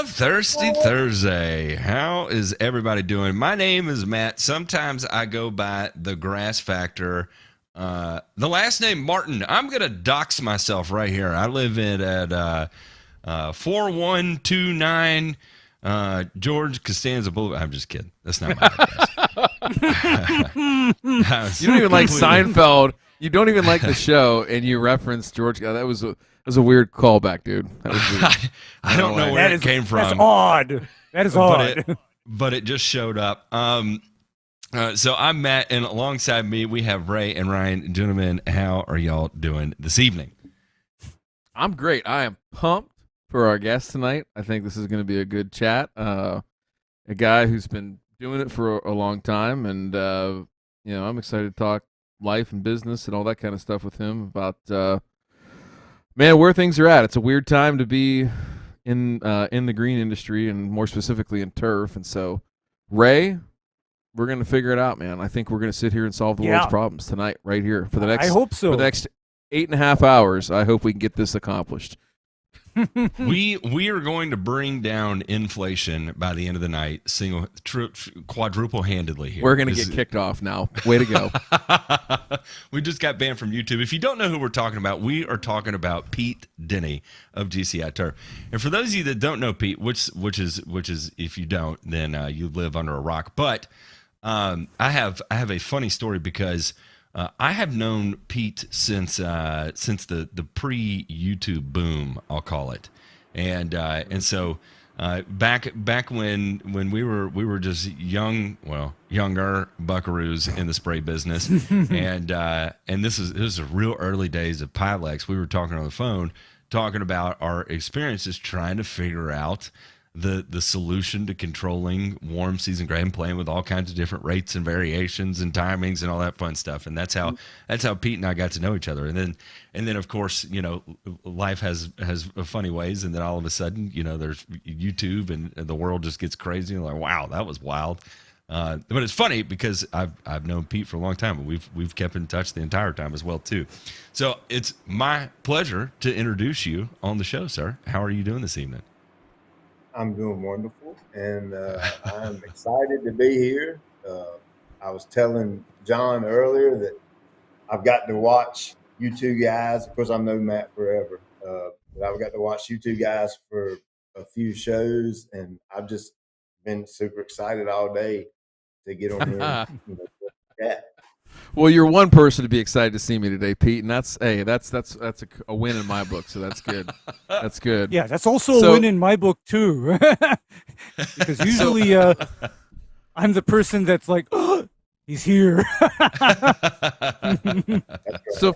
Thirsty Thursday. How is everybody doing? My name is Matt. Sometimes I go by the Grass Factor. The last name Martin. I'm going to dox myself right here. I live in at 4129 George Costanza Boulevard. I'm just kidding. That's not my address. You don't even like Seinfeld. You don't even like the show, and you reference George. That was a weird callback, dude. That was weird. I don't know where it came from. That's odd. That is odd. But it just showed up. So I'm Matt, and alongside me, we have Ray and Ryan. Gentlemen, how are y'all doing this evening? I'm great. I am pumped for our guest tonight. I think this is going to be a good chat. A guy who's been doing it for a long time, and I'm excited to talk life and business and all that kind of stuff with him about where things are at. It's a weird time to be in the green industry, and more specifically in turf. And so, Ray, we're going to figure it out, man. I think we're going to sit here and solve the world's problems tonight, right here for the next. I hope so. For the next 8.5 hours, I hope we can get this accomplished. We are going to bring down inflation by the end of the night, quadruple-handedly here. We're going to get kicked off now. Way to go. We just got banned from YouTube. If you don't know who we're talking about, we are talking about Pete Denny of GCI Turf. And for those of you that don't know Pete, which is if you don't, then you live under a rock. But I have a funny story because I have known Pete since the pre-YouTube boom, I'll call it, and so back when we were just younger buckaroos in the spray business, and this was the real early days of Pylex. We were talking on the phone, talking about our experiences trying to figure out the solution to controlling warm season grain, playing with all kinds of different rates and variations and timings and all that fun stuff. And that's how Pete and I got to know each other. And then of course, life has funny ways. And then all of a sudden, there's YouTube and the world just gets crazy. And like, wow, that was wild. But it's funny because I've known Pete for a long time, and we've kept in touch the entire time as well too. So it's my pleasure to introduce you on the show, sir. How are you doing this evening? I'm doing wonderful, and I'm excited to be here. I was telling John earlier that I've got to watch you two guys. Of course, I've known Matt forever, but I've got to watch you two guys for a few shows, and I've just been super excited all day to get on here and chat. Well, you're one person to be excited to see me today, Pete, and that's a win in my book. So that's good. That's good. Yeah, that's also a win in my book too, because usually I'm the person that's like, oh, he's here. So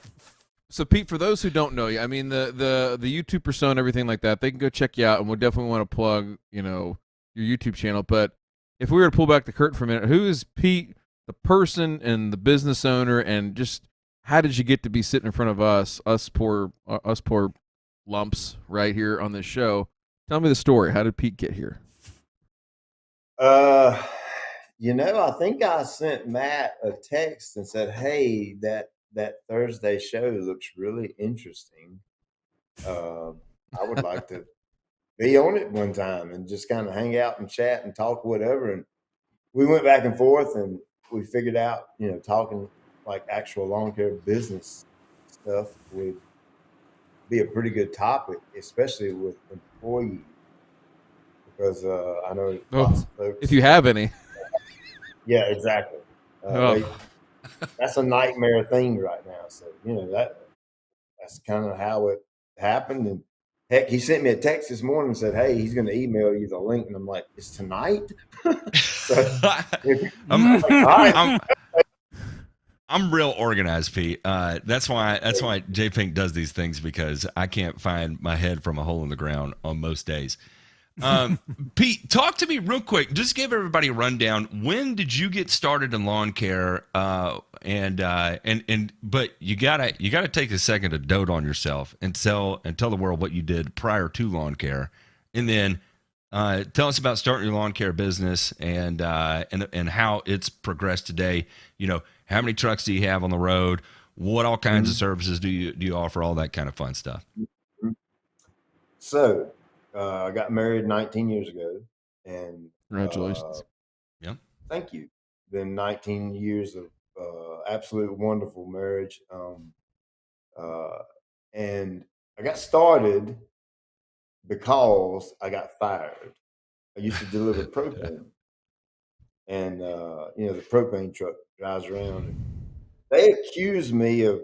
Pete, for those who don't know you, I mean the YouTube persona, everything like that, they can go check you out, and we'll definitely want to plug your YouTube channel. But if we were to pull back the curtain for a minute, who is Pete? The person and the business owner, and just how did you get to be sitting in front of us poor lumps right here on this show? Tell me the story. How did Pete get here? I think I sent Matt a text and said, "Hey, that Thursday show looks really interesting. I would like to be on it one time and just kind of hang out and chat and talk, whatever." And we went back and forth, and we figured out, talking like actual long-term business stuff would be a pretty good topic, especially with employees, because I know lots of folks. If you have any. Yeah, exactly. That's a nightmare thing right now. So, that's kind of how it happened. And heck, he sent me a text this morning and said, "Hey, he's going to email you the link." And I'm like, "It's tonight?" I'm real organized, Pete. That's why J Pink does these things, because I can't find my head from a hole in the ground on most days. Pete, talk to me real quick. Just give everybody a rundown. When did you get started in lawn care? But you gotta take a second to dote on yourself and tell the world what you did prior to lawn care, and then tell us about starting your lawn care business and how it's progressed today. You know, how many trucks do you have on the road? What all kinds of services do you offer? All that kind of fun stuff. So, I got married 19 years ago, and Congratulations. Yep. thank you. Been 19 years of absolute wonderful marriage. Uh, and I got started because I got fired. I used to deliver propane, and the propane truck drives around, and they accused me of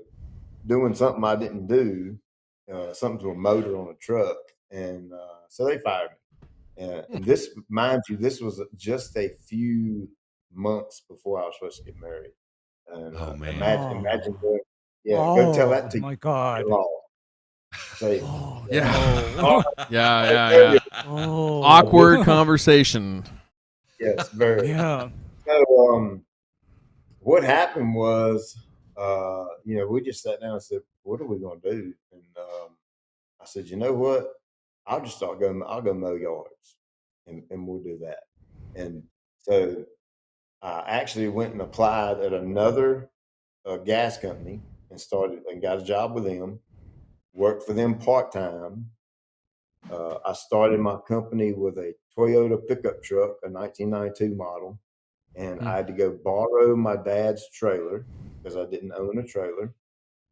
doing something I didn't do, something to a motor on a truck, and so they fired me. And this, mind you, this was just a few months before I was supposed to get married. And Oh man. imagine that. Yeah, go tell that to my your God. law. Say, Yeah. Oh. Yeah. Oh. Awkward conversation. yes, very. Yeah. So, what happened was, we just sat down and said, "What are we going to do?" And I said, "You know what? I'll just start going. I'll go mow yards, and we'll do that." And so I actually went and applied at another gas company and started and got a job with them. Worked for them part time. I started my company with a Toyota pickup truck, a 1992 model, and I had to go borrow my dad's trailer because I didn't own a trailer.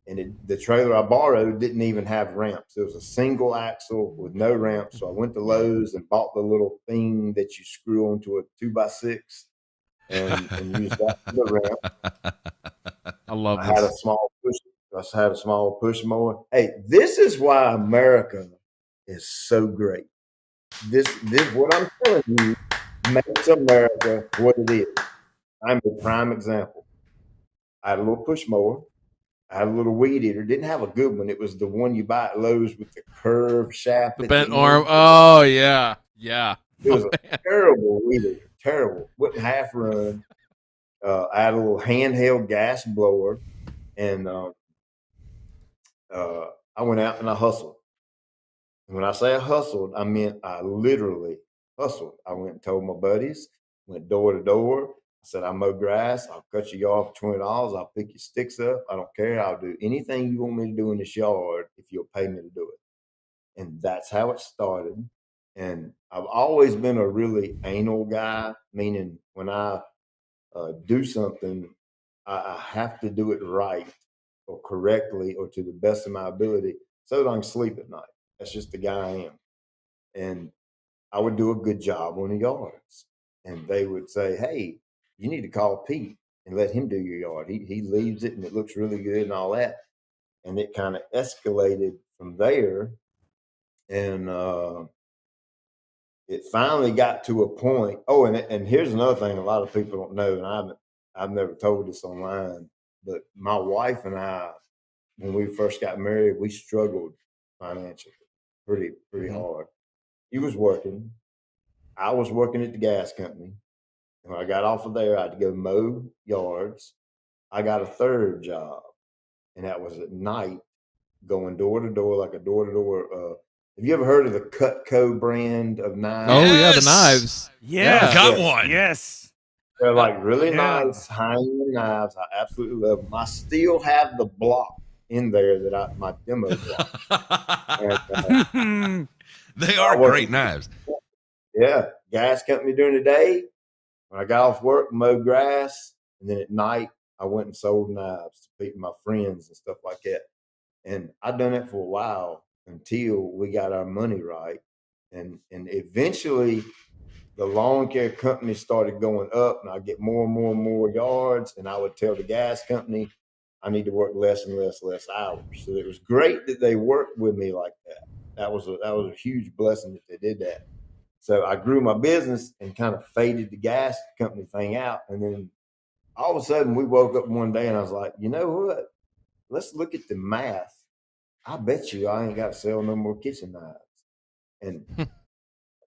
And the trailer I borrowed didn't even have ramps. It was a single axle with no ramps. So I went to Lowe's and bought the little thing that you screw onto a 2x6 and used that for the ramp. I love I had a this. small push. I had a small push mower. Hey, this is why America is so great. This what I'm telling you makes America what it is. I'm a prime example. I had a little push mower. I had a little weed eater. Didn't have a good one. It was the one you buy at Lowe's with the curved shaft. The at bent the arm. end. Oh yeah. Yeah. It was Oh, a terrible weed eater. Terrible. Wouldn't half run. I had a little handheld gas blower, and I went out and I hustled. And when I say I hustled, I meant I literally hustled. I went and told my buddies, went door to door. I said, I mow grass. I'll cut your yard for $20. I'll pick your sticks up. I don't care. I'll do anything you want me to do in this yard if you'll pay me to do it. And that's how it started. And I've always been a really anal guy, meaning when I do something, I have to do it right or correctly or to the best of my ability so that I can sleep at night. That's just the guy I am. And I would do a good job on the yards. And they would say, hey, you need to call Pete and let him do your yard. He leaves it and it looks really good and all that. And it kind of escalated from there. And it finally got to a point. Oh, and here's another thing a lot of people don't know, and I've never told this online, but my wife and I, when we first got married, we struggled financially pretty hard. He was working. I was working at the gas company. And when I got off of there, I had to go mow yards. I got a third job, and that was at night, going door to door like a door to door. Have you ever heard of the Cutco brand of knives? Oh yeah, the Yes! knives. Yes. Got one. Yes. They're like really Yeah. nice, high-end knives. I absolutely love them. I still have the block in there that my demo block. And, They are great knives. yeah, gas company during the day. When I got off work, mowed grass, and then at night I went and sold knives to people, my friends and stuff like that. And I'd done that for a while until we got our money right, and eventually the lawn care company started going up, and I get more and more and more yards, and I would tell the gas company I need to work less and less hours. So it was great that they worked with me like that. That was a huge blessing that they did that. So I grew my business and kind of faded the gas company thing out. And then all of a sudden we woke up one day and I was like, you know what? Let's look at the math. I bet you I ain't got to sell no more kitchen knives. And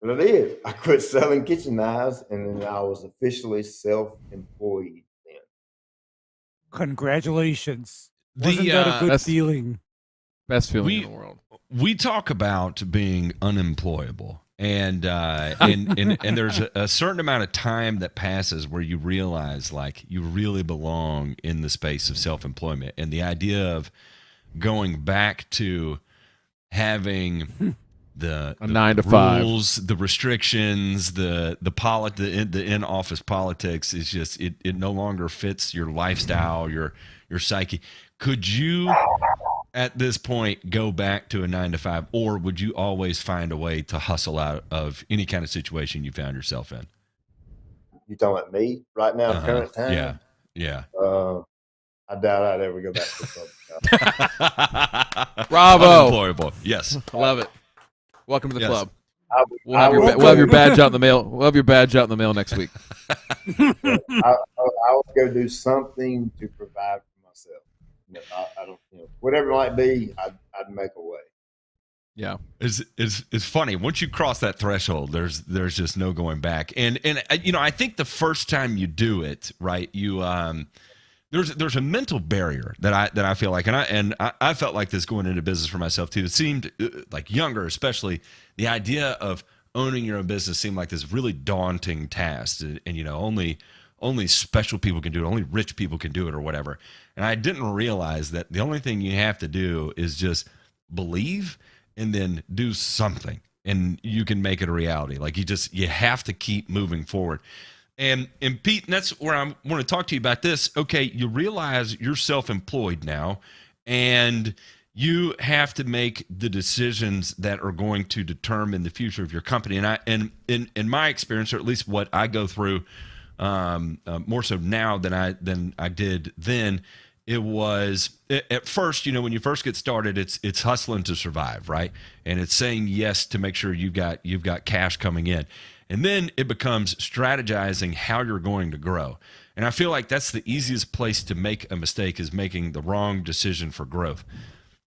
But I did. I quit selling kitchen knives, and then I was officially self-employed then. Congratulations. Wasn't that a good That's- feeling? Best feeling in the world. We talk about being unemployable, and there's a certain amount of time that passes where you realize like you really belong in the space of self-employment, and the idea of going back to having the 9 to 5 rules, the restrictions, the in-office politics is just it no longer fits your lifestyle, your psyche. Could you at this point go back to a 9 to 5, or would you always find a way to hustle out of any kind of situation you found yourself in? You talking about me right now, current time? Yeah. I doubt I'd ever go back to the club. Bravo. Unemployable. Yes. I love it. Welcome to the Yes. club. We'll have your badge out in the mail. We'll have your badge out in the mail next week. I would go do something to provide for myself. I don't, whatever it might be, I'd make a way. Yeah, it's funny once you cross that threshold. There's just no going back. And I think the first time you do it, right, you there's a mental barrier that I feel like, and I felt like this going into business for myself too. It seemed like younger, especially the idea of owning your own business seemed like this really daunting task, and only special people can do it, only rich people can do it, or whatever. And I didn't realize that the only thing you have to do is just believe and then do something, and you can make it a reality. Like you have to keep moving forward. And Pete, and that's where I want to talk to you about this. Okay, you realize you're self-employed now, and you have to make the decisions that are going to determine the future of your company. And in my experience, or at least what I go through, more so now than I did then, it was at first, when you first get started, it's hustling to survive, right? And it's saying yes to make sure you've got cash coming in. And then it becomes strategizing how you're going to grow. And I feel like that's the easiest place to make a mistake, is making the wrong decision for growth.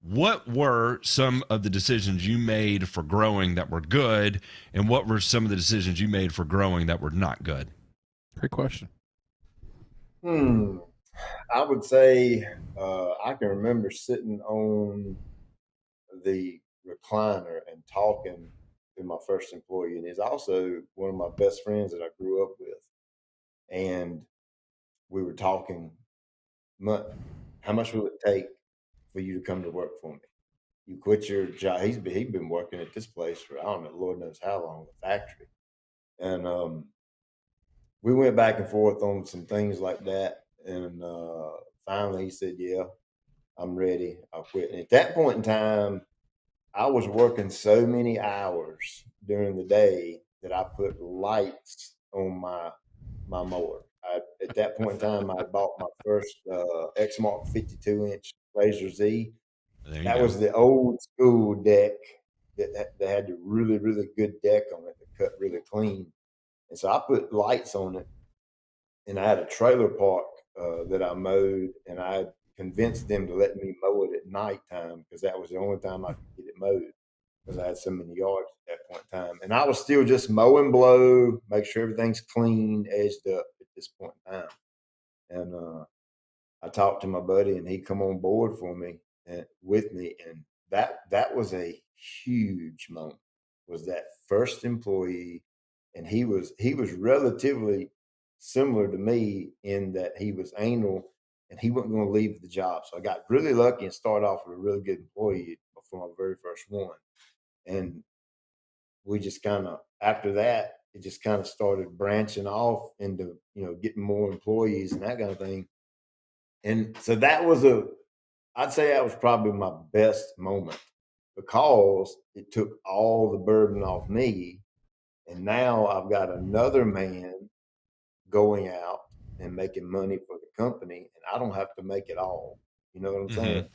What were some of the decisions you made for growing that were good, and what were some of the decisions you made for growing that were not good? Great question. I would say I can remember sitting on the recliner and talking to my first employee, and he's also one of my best friends that I grew up with. And we were talking, how much will it take for you to come to work for me? You quit your job. He'd been working at this place for, I don't know, Lord knows how long, the factory. And we went back and forth on some things like that. And finally he said, yeah, I'm ready. I'll quit. And at that point in time, I was working so many hours during the day that I put lights on my mower. At that point in time, I bought my first Exmark 52-inch Laser Z. That was the old school deck that had the really, really good deck on it that cut really clean. And so I put lights on it, and I had a trailer park that I mowed, and I convinced them to let me mow it at nighttime because that was the only time I could get it mowed because I had so many yards at that point in time. And I was still just mow and blow, make sure everything's clean, edged up at this point in time. And I talked to my buddy, and he come on board for me and with me, and that was a huge moment. Was that first employee, and he was relatively similar to me in that he was anal and he wasn't going to leave the job. So I got really lucky and started off with a really good employee for my very first one. And we just kind of, after that, it just kind of started branching off into, getting more employees and that kind of thing. And so I'd say that was probably my best moment because it took all the burden off me. And now I've got another man going out and making money for the company, and I don't have to make it all. You know what I'm saying?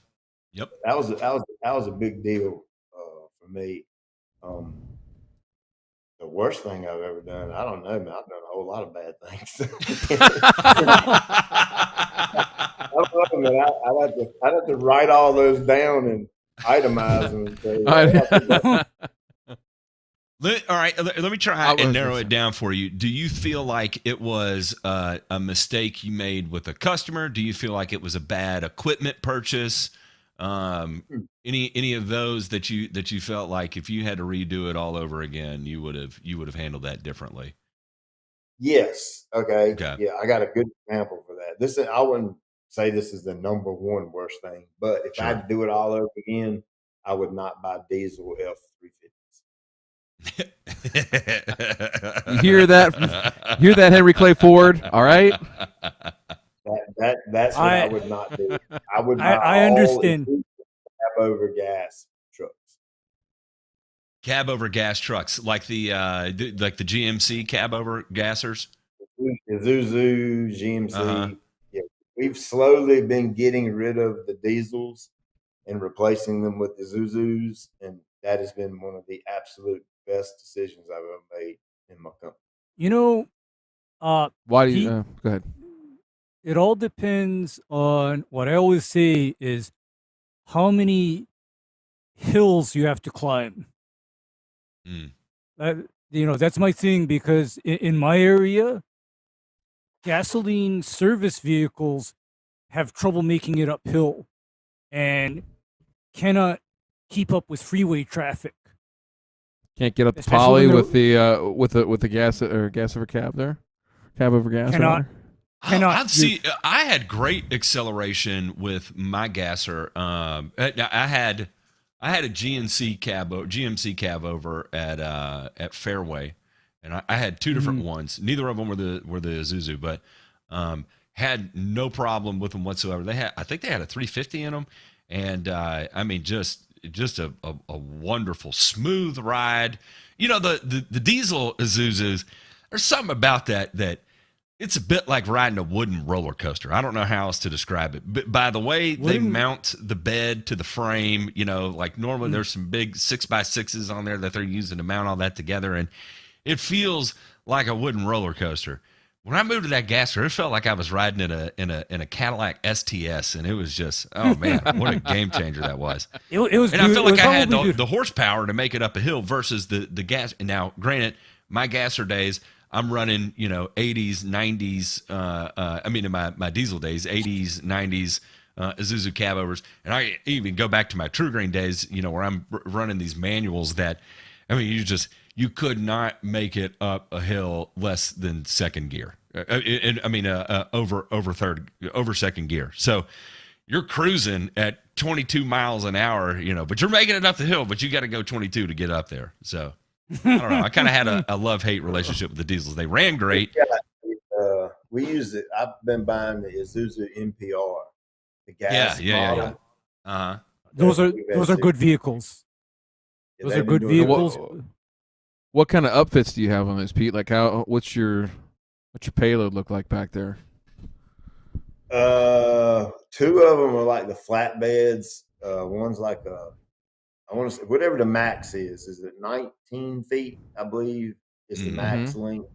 Yep. That was a big deal for me. The worst thing I've ever done, I don't know, man. I've done a whole lot of bad things. I don't know, man. I'd have to write all those down and itemize them and say, All right, let me try and narrow it down for you. Do you feel like it was a mistake you made with a customer? Do you feel like it was a bad equipment purchase? Any of those that you felt like if you had to redo it all over again, you would have handled that differently? Yes. Okay. Okay. Yeah, I got a good example for that. I wouldn't say this is the number one worst thing, but if I had to do it all over again, I would not buy diesel F-350s. You hear that? Hear that, Henry Clay Ford? All right. That's what I would not do. I would buy I understand. cab over gas trucks. Cab over gas trucks, like the GMC cab over gassers. Isuzu, GMC. Yeah, we've slowly been getting rid of the diesels and replacing them with the Isuzus, and that has been one of the absolute best decisions I've ever made in my company. You know, why do you go ahead? It all depends on what I always say is how many hills you have to climb. That's my thing, because in my area, gasoline service vehicles have trouble making it uphill and cannot keep up with freeway traffic. Can't get up the poly with the gas or gas over cab there, cab over gas. I had great acceleration with my gasser. I had a GMC cab over at Fairway, and I had two different ones. Neither of them were the Isuzu, but had no problem with them whatsoever. I think they had a 350 in them, and I mean just a wonderful smooth ride. You know, the diesel Isuzus. There's something about that. It's a bit like riding a wooden roller coaster. I don't know how else to describe it. But by the way they mount the bed to the frame, like normally there's some big 6x6s on there that they're using to mount all that together, and it feels like a wooden roller coaster. When I moved to that gasser, it felt like I was riding in a Cadillac STS, and it was just, oh man, what a game changer that was. It was, and I felt like I had the horsepower to make it up a hill versus the gas. And now, granted, my gasser days, I'm running, 80s, 90s. In my diesel days, 80s, 90s Isuzu cab overs, and I even go back to my True Green days, where I'm running these manuals that, you could not make it up a hill less than second gear. Over second gear. So you're cruising at 22 miles an hour, but you're making it up the hill, but you got to go 22 to get up there. So. I don't know. I kind of had a love-hate relationship with the diesels. They ran great. We use it. I've been buying the Isuzu NPR, the gas model. Uh-huh. Those are good vehicles. Those are good vehicles. What kind of upfits do you have on this, Pete? Like, what's your payload look like back there? Two of them are like the flatbeds. One's like I want to say whatever the max is it 19 feet? I believe is the max length.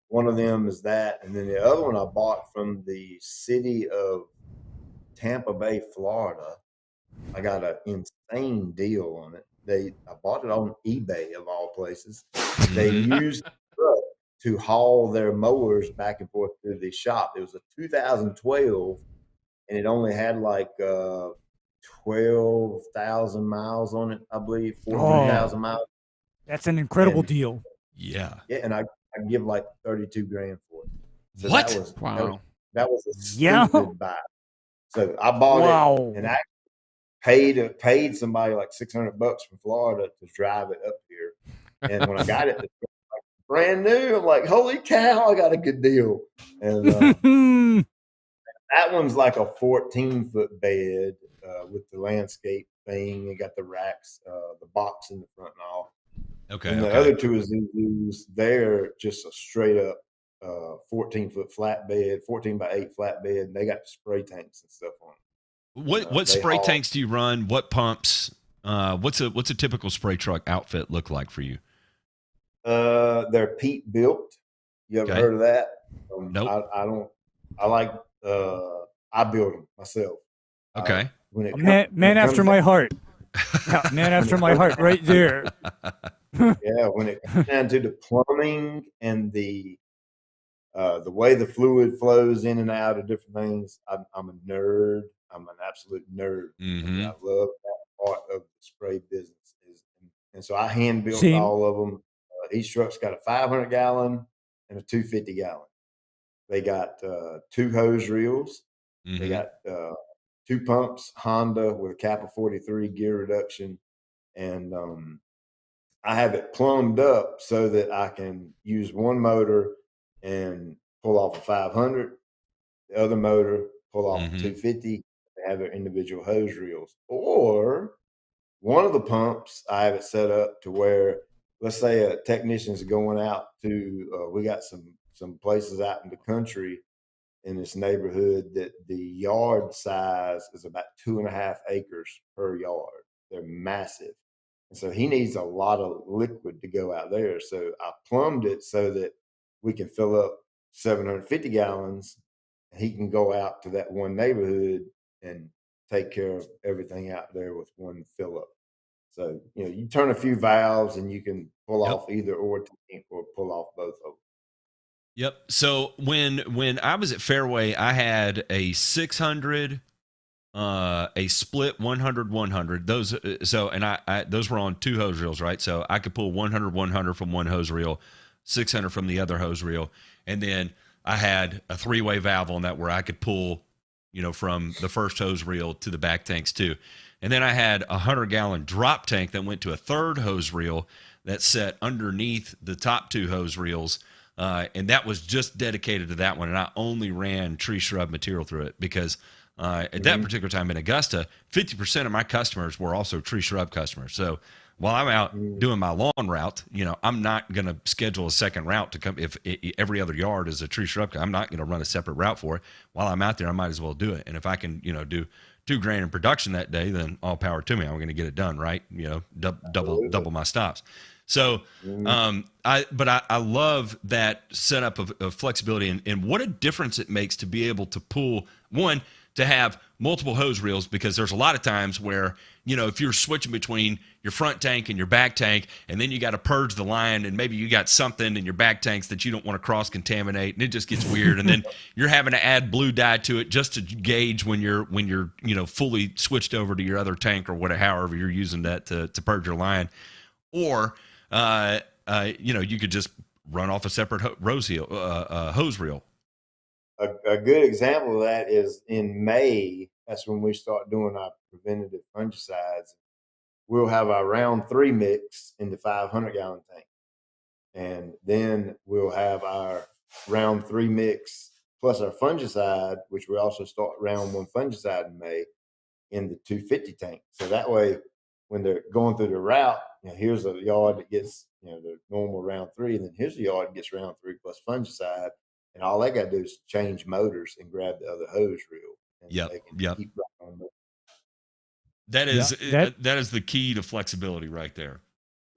One of them is that, and then the other one I bought from the city of Tampa Bay, Florida. I got an insane deal on it. I bought it on eBay of all places. They used the truck to haul their mowers back and forth to the shop. It was a 2012, and it only had like 12,000 miles on it, I believe, 14,000 miles. That's an incredible deal. Yeah. Yeah, and I give like 32 grand for it. So what? That was a stupid buy. So I bought it, and I paid somebody like $600 from Florida to drive it up here. And when I got it, like brand new, I'm like, holy cow, I got a good deal. And that one's like a 14-foot bed with the landscape thing. It got the racks, the box in the front and all. Okay. And the other two is they're just a straight up 14-foot flatbed, 14x8 flatbed. And they got spray tanks and stuff on it. What spray tanks do you run? What pumps? What's a typical spray truck outfit look like for you? They're Pete built. You ever heard of that? Nope. I don't. I like. I build them myself. Okay. Man after my heart. Yeah, man after my heart, right there. Yeah, when it comes down to the plumbing and the way the fluid flows in and out of different things, I'm a nerd. I'm an absolute nerd. And Mm-hmm. I love that part of the spray business. And so I hand built Same. all of them. Each truck's got a 500 gallon and a 250 gallon. They got 2 hose reels. They Mm-hmm. got 2 pumps, Honda with a Kappa 43 gear reduction, and I have it plumbed up so that I can use one motor and pull off a 500, the other motor pull off a Mm-hmm. 250. They have their individual hose reels. Or one of the pumps, I have it set up to where, let's say a technician's going out to, we got some places out in the country in this neighborhood that the yard size is about 2.5 acres per yard. They're massive. And so he needs a lot of liquid to go out there. So I plumbed it so that we can fill up 750 gallons and he can go out to that one neighborhood and take care of everything out there with one fill up. So, you turn a few valves and you can pull Yep. off either or tank or pull off both of them. Yep. So when I was at Fairway, I had a 600, a split 100-100. Those and I those were on 2 hose reels, right? So I could pull 100-100 from one hose reel, 600 from the other hose reel, and then I had a 3-way valve on that where I could pull, from the first hose reel to the back tanks too. And then I had a 100-gallon drop tank that went to a third hose reel that set underneath the top 2 hose reels. And that was just dedicated to that one. And I only ran tree shrub material through it because at that particular time in Augusta, 50% of my customers were also tree shrub customers. So while I'm out doing my lawn route, I'm not going to schedule a second route to come. If every other yard is a tree shrub, I'm not going to run a separate route for it. While I'm out there, I might as well do it. And if I can, do $2,000 in production that day, then all power to me. I'm going to get it done, right? Double my stops. So, I love that setup of flexibility and what a difference it makes to be able to pull to have multiple hose reels, because there's a lot of times where, if you're switching between your front tank and your back tank, and then you got to purge the line, and maybe you got something in your back tanks that you don't want to cross contaminate, and it just gets weird. And then you're having to add blue dye to it just to gauge when you're fully switched over to your other tank or whatever, however you're using that to purge your line. Or you could just run off a separate hose reel. A good example of that is in May. That's when we start doing our preventative fungicides. We'll have our round 3 mix in the 500-gallon tank. And then we'll have our round 3 mix plus our fungicide, which we also start round 1 fungicide in May, in the 250 tank. So that way, when they're going through the route, here's a yard that gets, the normal round 3, and then here's a yard that gets round 3 plus fungicide. And all they got to do is change motors and grab the other hose reel. And they can keep running. That is Yeah, that is the key to flexibility right there.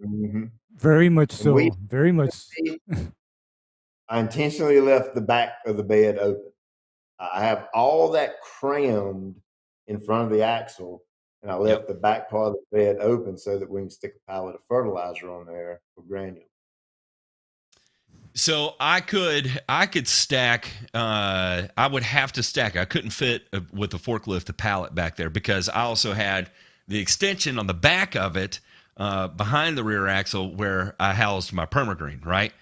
Mm-hmm. very much so. Very much. I intentionally left the back of the bed open. I have all that crammed in front of the axle, and I left the back part of the bed open so that we can stick a pallet of fertilizer on there for granule. So I could stack. I would have to stack. I couldn't fit with the forklift the pallet back there because I also had the extension on the back of it behind the rear axle where I housed my permagreen, right?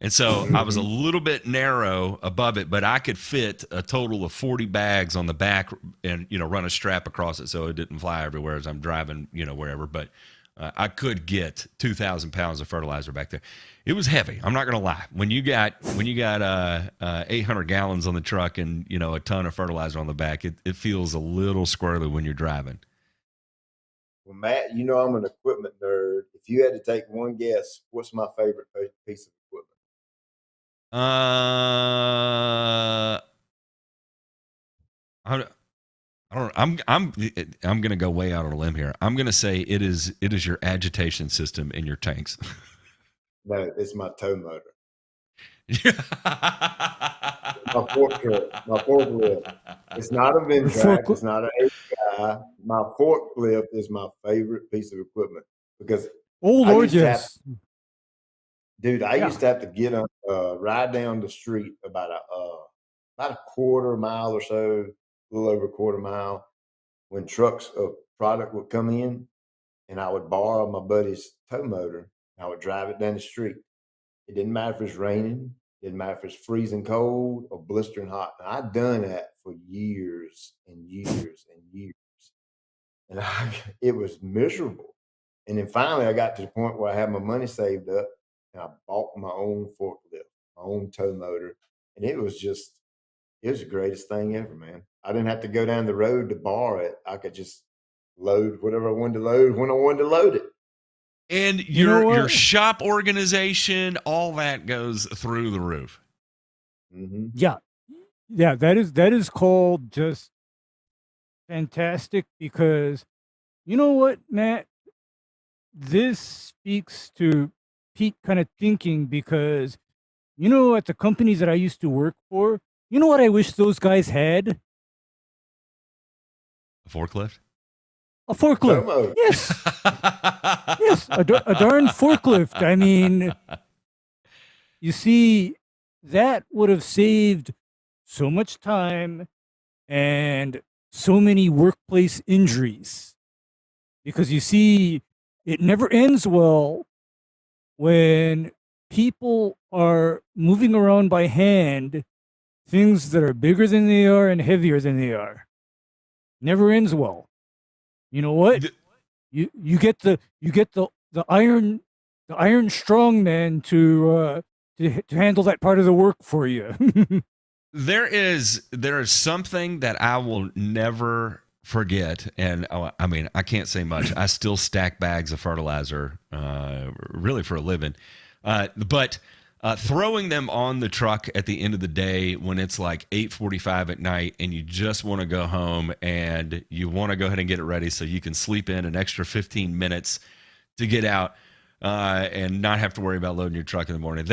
And so I was a little bit narrow above it, but I could fit a total of 40 bags on the back and, run a strap across it so it didn't fly everywhere as I'm driving, wherever. But I could get 2,000 pounds of fertilizer back there. It was heavy. I'm not going to lie. When you got 800 gallons on the truck and, a ton of fertilizer on the back, it feels a little squirrely when you're driving. Well, Matt, I'm an equipment nerd. If you had to take one guess, what's my favorite piece of equipment? I'm gonna go way out on a limb here. I'm gonna say it is your agitation system in your tanks. No, it's my tow motor. My forklift. It's not a Ventrac. It's not an API. My forklift is my favorite piece of equipment because Oh I Lord, used to have, yes. dude. I Yeah. used to have to get on, ride down the street about a quarter mile or so, a little over a quarter mile, when trucks of product would come in, and I would borrow my buddy's tow motor. And I would drive it down the street. It didn't matter if it's raining. It didn't matter if it's freezing cold or blistering hot. And I'd done that for years and years and years. And it was miserable. And then finally, I got to the point where I had my money saved up, and I bought my own forklift, my own tow motor, and it was the greatest thing ever, man. I didn't have to go down the road to borrow it. I could just load whatever I wanted to load when I wanted to load it. And You know your what? shop organization, all that goes through the roof. Mm-hmm. Yeah. Yeah, that is called just fantastic because you know what, Matt? This speaks to Pete kind of thinking because you know at the companies that I used to work for, you know what I wish those guys had? A forklift? A forklift. Tomo. Yes. Yes, a darn forklift. I mean, you see, that would have saved so much time and so many workplace injuries. Because you see, it never ends well when people are moving around by hand things that are bigger than they are and heavier than they are. Never ends well. You know what? You get the iron strong man to handle that part of the work for you. There is something that I will never forget, and I mean I can't say much. I still stack bags of fertilizer, really for a living, but throwing them on the truck at the end of the day when it's like 8:45 at night, and you just want to go home and you want to go ahead and get it ready so you can sleep in an extra 15 minutes to get out. And not have to worry about loading your truck in the morning.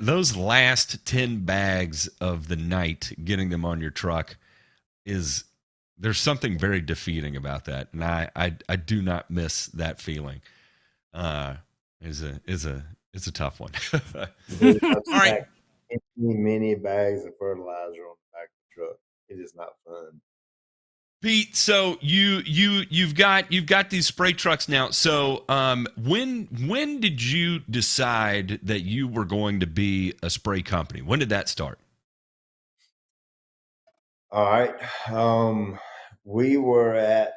Those last 10 bags of the night, getting them on your truck, there's something very defeating about that, and I do not miss that feeling. Is a tough one. Dude, I've All right. stacked many bags of fertilizer on the back of the truck. It is not fun. Pete, so you've got these spray trucks now. So when did you decide that you were going to be a spray company? When did that start? All right. We were at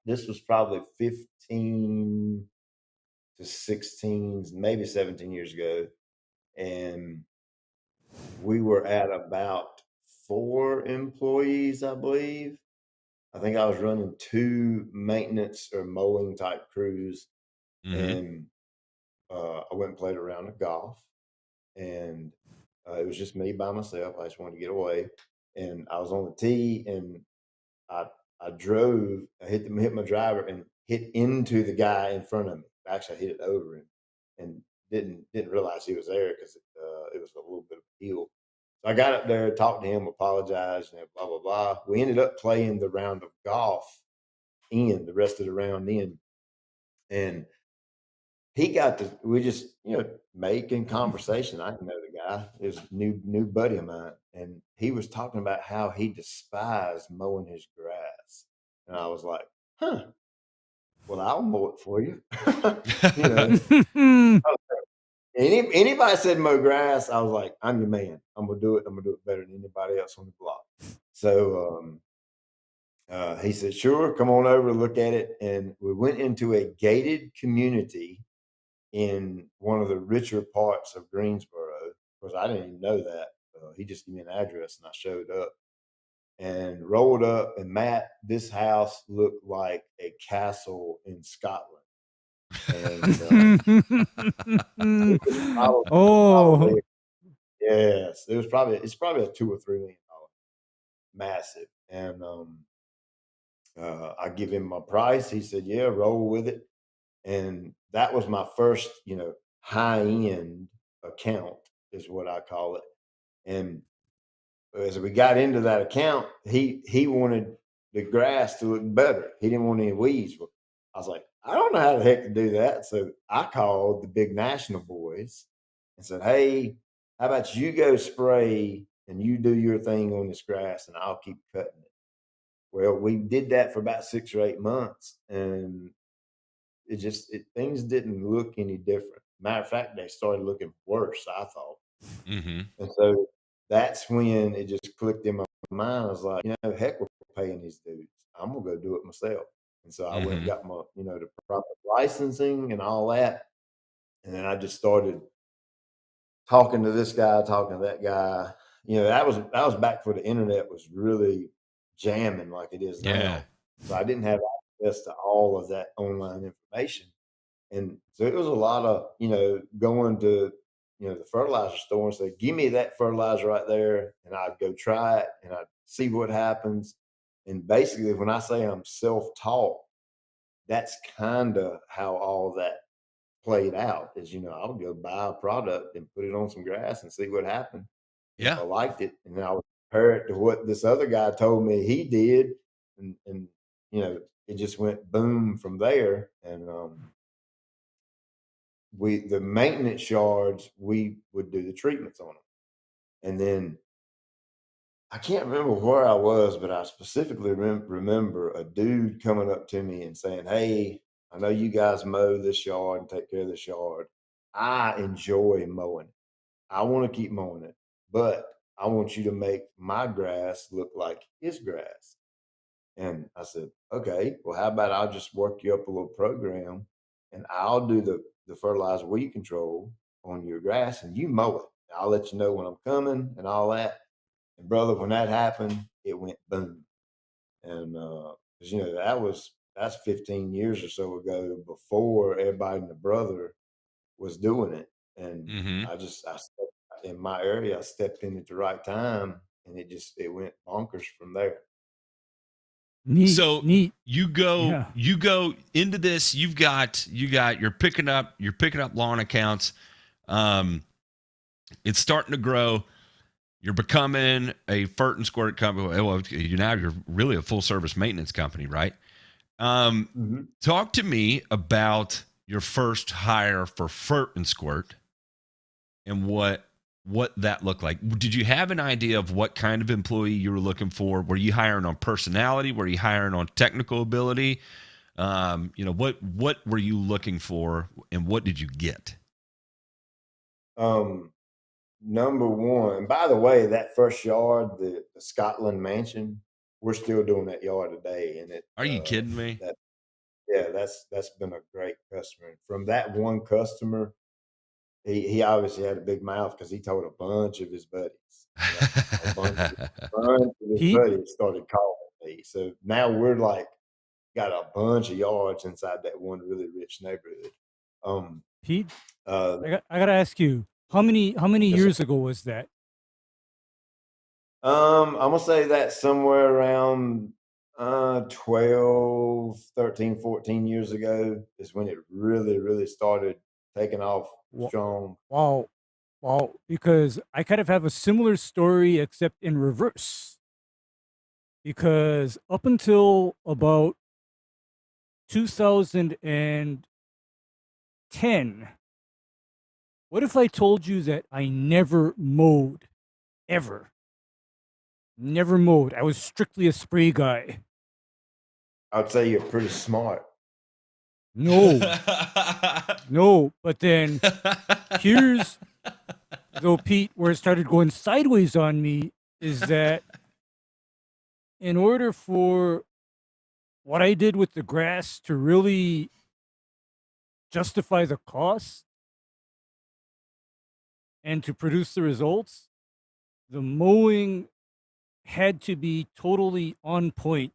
this was probably 15 to 16, maybe 17 years ago. And we were at about 4 employees, I believe. I think I was running 2 maintenance or mowing type crews. Mm-hmm. And I went and played a round of golf. And it was just me by myself. I just wanted to get away. And I was on the tee, and I I hit my driver and hit into the guy in front of me. Actually, I hit it over him, and didn't realize he was there because it was a little bit of a deal. So I got up there, talked to him, apologized, and blah blah blah. We ended up playing the round of golf the rest of the round in, and he got to we just making conversation. I didn't know the guy. It was a new buddy of mine, and he was talking about how he despised mowing his grass, and I was like, "Huh? Well, I'll mow it for you." you know, anybody said mow grass, I was like, "I'm your man. I'm gonna do it. I'm gonna do it better than anybody else on the block." So he said, "Sure, come on over, look at it," and we went into a gated community in one of the richer parts of Greensboro. Of course, I didn't even know that. He just gave me an address, and I showed up and rolled up. And Matt, this house looked like a castle in Scotland. And it was Oh, yes, it's probably a $2 or $3 million massive. And I give him my price. He said, "Yeah, roll with it." And that was my first, high end account, is what I call it. And as we got into that account, he wanted the grass to look better. He didn't want any weeds. Well, I was like, I don't know how the heck to do that. So I called the big national boys and said, hey, how about you go spray and you do your thing on this grass and I'll keep cutting it. Well, we did that for about 6 or 8 months, and things didn't look any different. Matter of fact, they started looking worse, I thought. Mm-hmm. And so that's when it just clicked in my mind. I was like, heck, we're paying these dudes. I'm gonna go do it myself. And so I went and Mm-hmm. got my, the proper licensing and all that. And then I just started talking to this guy, talking to that guy. That was back before the internet was really jamming like it is Yeah. now. So I didn't have access to all of that online information. And so it was a lot of, going to, the fertilizer store and say, give me that fertilizer right there. And I'd go try it and I'd see what happens. And basically, when I say I'm self taught, that's kind of how all that played out is, I would go buy a product and put it on some grass and see what happened. And if Yeah. I liked it, and then I would compare it to what this other guy told me he did. And it just went boom from there. And, the maintenance yards, we would do the treatments on them. And then I can't remember where I was, but I specifically remember a dude coming up to me and saying, hey, I know you guys mow this yard and take care of this yard. I enjoy mowing it. I want to keep mowing it, but I want you to make my grass look like his grass. And I said, okay, well, how about I'll just work you up a little program and I'll do the fertilizer weed control on your grass and you mow it. I'll let you know when I'm coming and all that. And brother, when that happened, it went boom. And cause that's 15 years or so ago before everybody and the brother was doing it. And Mm-hmm. in my area, I stepped in at the right time and it went bonkers from there. Neat, So neat. you go Yeah. into this. You're picking up lawn accounts. It's starting to grow. You're becoming a fert and squirt company. Well, you're really a full service maintenance company, right? Mm-hmm. Talk to me about your first hire for fert and squirt and what that looked like. Did you have an idea of what kind of employee you were looking for? Were you hiring on personality? Were you hiring on technical ability? What were you looking for, and what did you get? Number one, by the way, that first yard, the Scotland mansion, we're still doing that yard today. And Are you kidding me? that's been a great customer. And from that one customer, he obviously had a big mouth because he told a bunch of his buddies. A bunch of his Pete, buddies started calling me. So now we're like got a bunch of yards inside that one really rich neighborhood. Um, Pete, uh, I gotta ask you, how many yes, sir. years ago was that? I'm gonna say that somewhere around 12, 13, 14 years ago is when it really, really started taking off Wa- strong. Wow, wow. Because I kind of have a similar story, except in reverse. Because up until about 2010, what if I told you that I never mowed ever? Never mowed. I was strictly a spray guy. I'd say you're pretty smart. No, no. But then here's though, Pete, where it started going sideways on me is that in order for what I did with the grass to really justify the cost and to produce the results, the mowing had to be totally on point.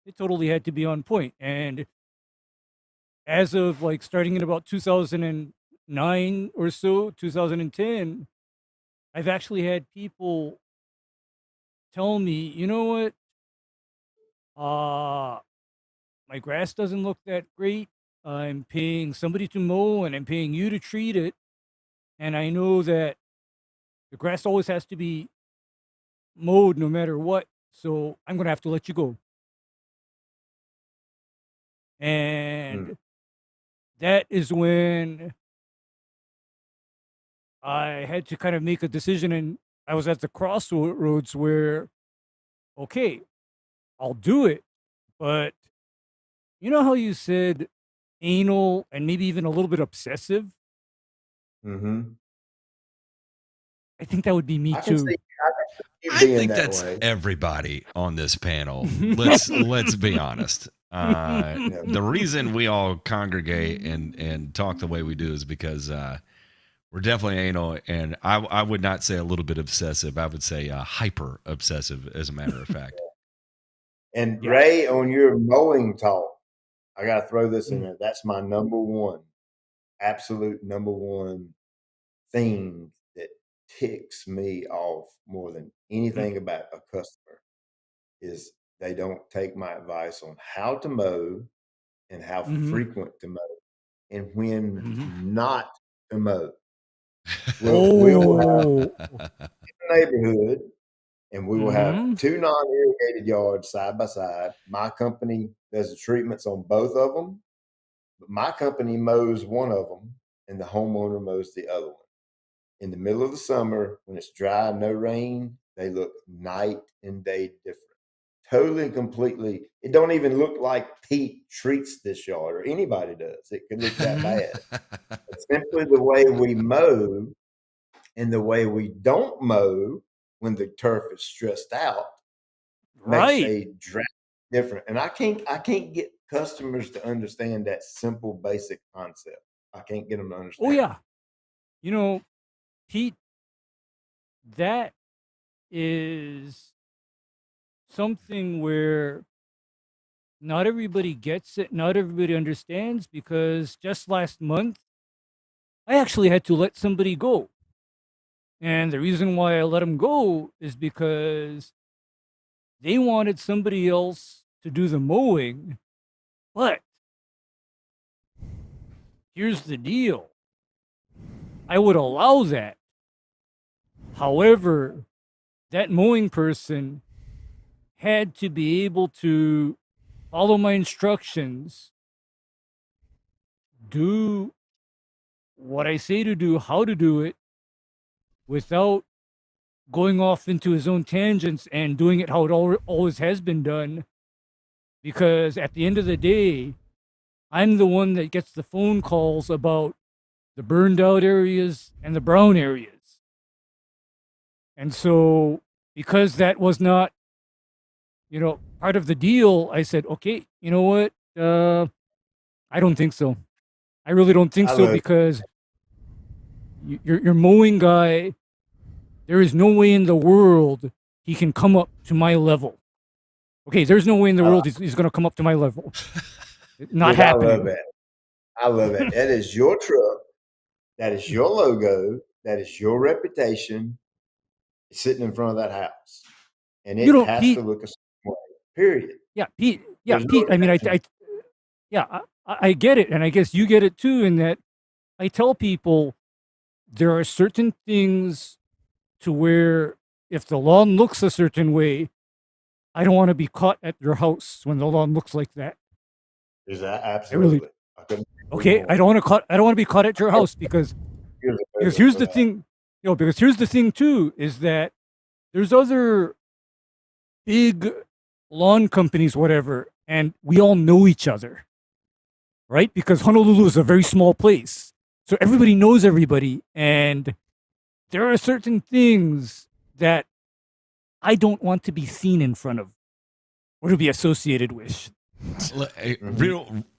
It totally had to be on point. And as of like starting in about 2009 or so, 2010, I've actually had people tell me, you know what? My grass doesn't look that great. I'm paying somebody to mow and I'm paying you to treat it. And I know that the grass always has to be mowed no matter what. So I'm going to have to let you go. And that is when I had to kind of make a decision, and I was at the crossroads where, okay, I'll do it, but you know how you said anal and maybe even a little bit obsessive? Mm-hmm. I think that would be me I can too. see you I being think that that's way. everybody on this panel. Let's be honest. The reason we all congregate and talk the way we do is because we're definitely anal, and I would not say a little bit obsessive. I would say hyper obsessive, as a matter of fact. And Yeah. Ray, on your mowing talk, I got to throw this in there. That's my number one, absolute number one thing that ticks me off more than anything about a customer is they don't take my advice on how to mow and how frequent to mow and when not to mow. We'll have a neighborhood and we will have two non-irrigated yards side by side. My company does the treatments on both of them, but my company mows one of them and the homeowner mows the other one. In the middle of the summer, when it's dry, no rain, they look night and day different. Totally and completely. It don't even look like Pete treats this yard or anybody does. It could look that bad. But simply the way we mow and the way we don't mow when the turf is stressed out makes a drastic difference. And I can't get customers to understand that simple, basic concept. I can't get them to understand. Oh yeah. You know, Pete, that is something where not everybody gets it, not everybody understands, because just last month, I actually had to let somebody go. And the reason why I let them go is because they wanted somebody else to do the mowing. But here's the deal, I would allow that. However, that mowing person had to be able to follow my instructions, do what I say to do, how to do it, without going off into his own tangents and doing it how it always has been done. Because at the end of the day, I'm the one that gets the phone calls about the burned out areas and the brown areas. And so, because that was not, part of the deal, I said, okay, you know what? I don't think so. I really don't think so, because your mowing guy, there is no way in the world he can come up to my level. Okay, there's no way in the world he's going to come up to my level. Not happening. I love that. I love it. That is your truck. That is your logo. That is your reputation sitting in front of that house. And it has Pete, to look a certain way, period. Yeah, Pete. Yeah, there's Pete. No, I mean, I get it. And I guess you get it too, in that I tell people there are certain things to where if the lawn looks a certain way, I don't want to be caught at your house when the lawn looks like that. Is that absolutely? Okay, I don't want to be caught at your house because here's the thing, because here's the thing too, is that there's other big lawn companies, whatever, and we all know each other, right? Because Honolulu is a very small place, so everybody knows everybody, and there are certain things that I don't want to be seen in front of or to be associated with.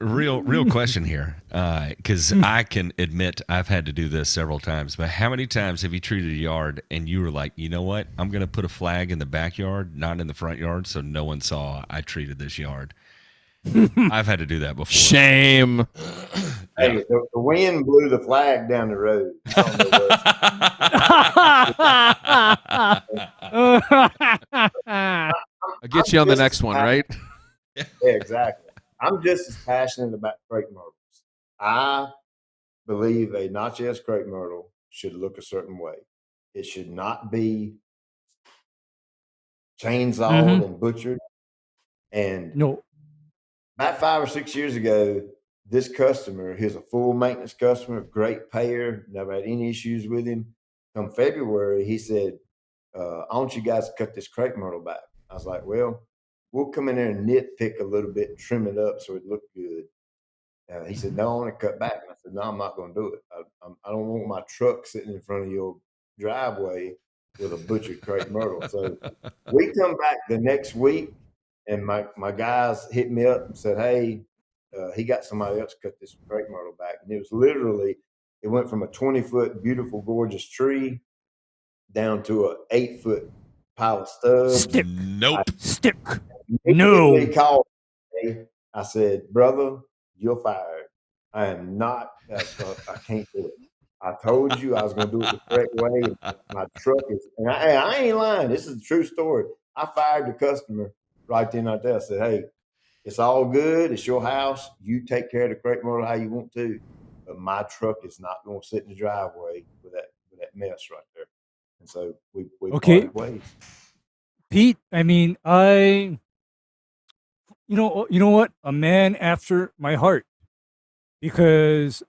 Real question here, because I can admit I've had to do this several times, but how many times have you treated a yard and you were like, you know what, I'm going to put a flag in the backyard, not in the front yard, so no one saw I treated this yard? I've had to do that before. Shame. Hey, the wind blew the flag down the road. I'll get you on the next one, right? Yeah, exactly. I'm just as passionate about crepe myrtles. I believe a Natchez crepe myrtle should look a certain way. It should not be chainsawed and butchered. And no, about 5 or 6 years ago, this customer, he's a full maintenance customer, great payer, never had any issues with him. Come February, he said, I want you guys to cut this crepe myrtle back. I was like, well, we'll come in there and nitpick a little bit, trim it up so it looked good. He said, no, I want to cut back. And I said, no, I'm not going to do it. I don't want my truck sitting in front of your driveway with a butchered crepe myrtle. So we come back the next week, and my guys hit me up and said, hey, he got somebody else to cut this crepe myrtle back. And it was literally, it went from a 20-foot beautiful, gorgeous tree down to a 8-foot pile of studs. Stick. Nope. Stick. Immediately No. called me. I said, brother, you're fired. I am not, I can't do it. I told you I was going to do it the correct way. My truck is, and I ain't lying. This is a true story. I fired the customer right then, right there. I said, hey, it's all good. It's your house. You take care of the crepe myrtle how you want to. But my truck is not going to sit in the driveway with that mess right there. And so we Okay. parted ways. Pete, I mean, you know what? A man after my heart. Because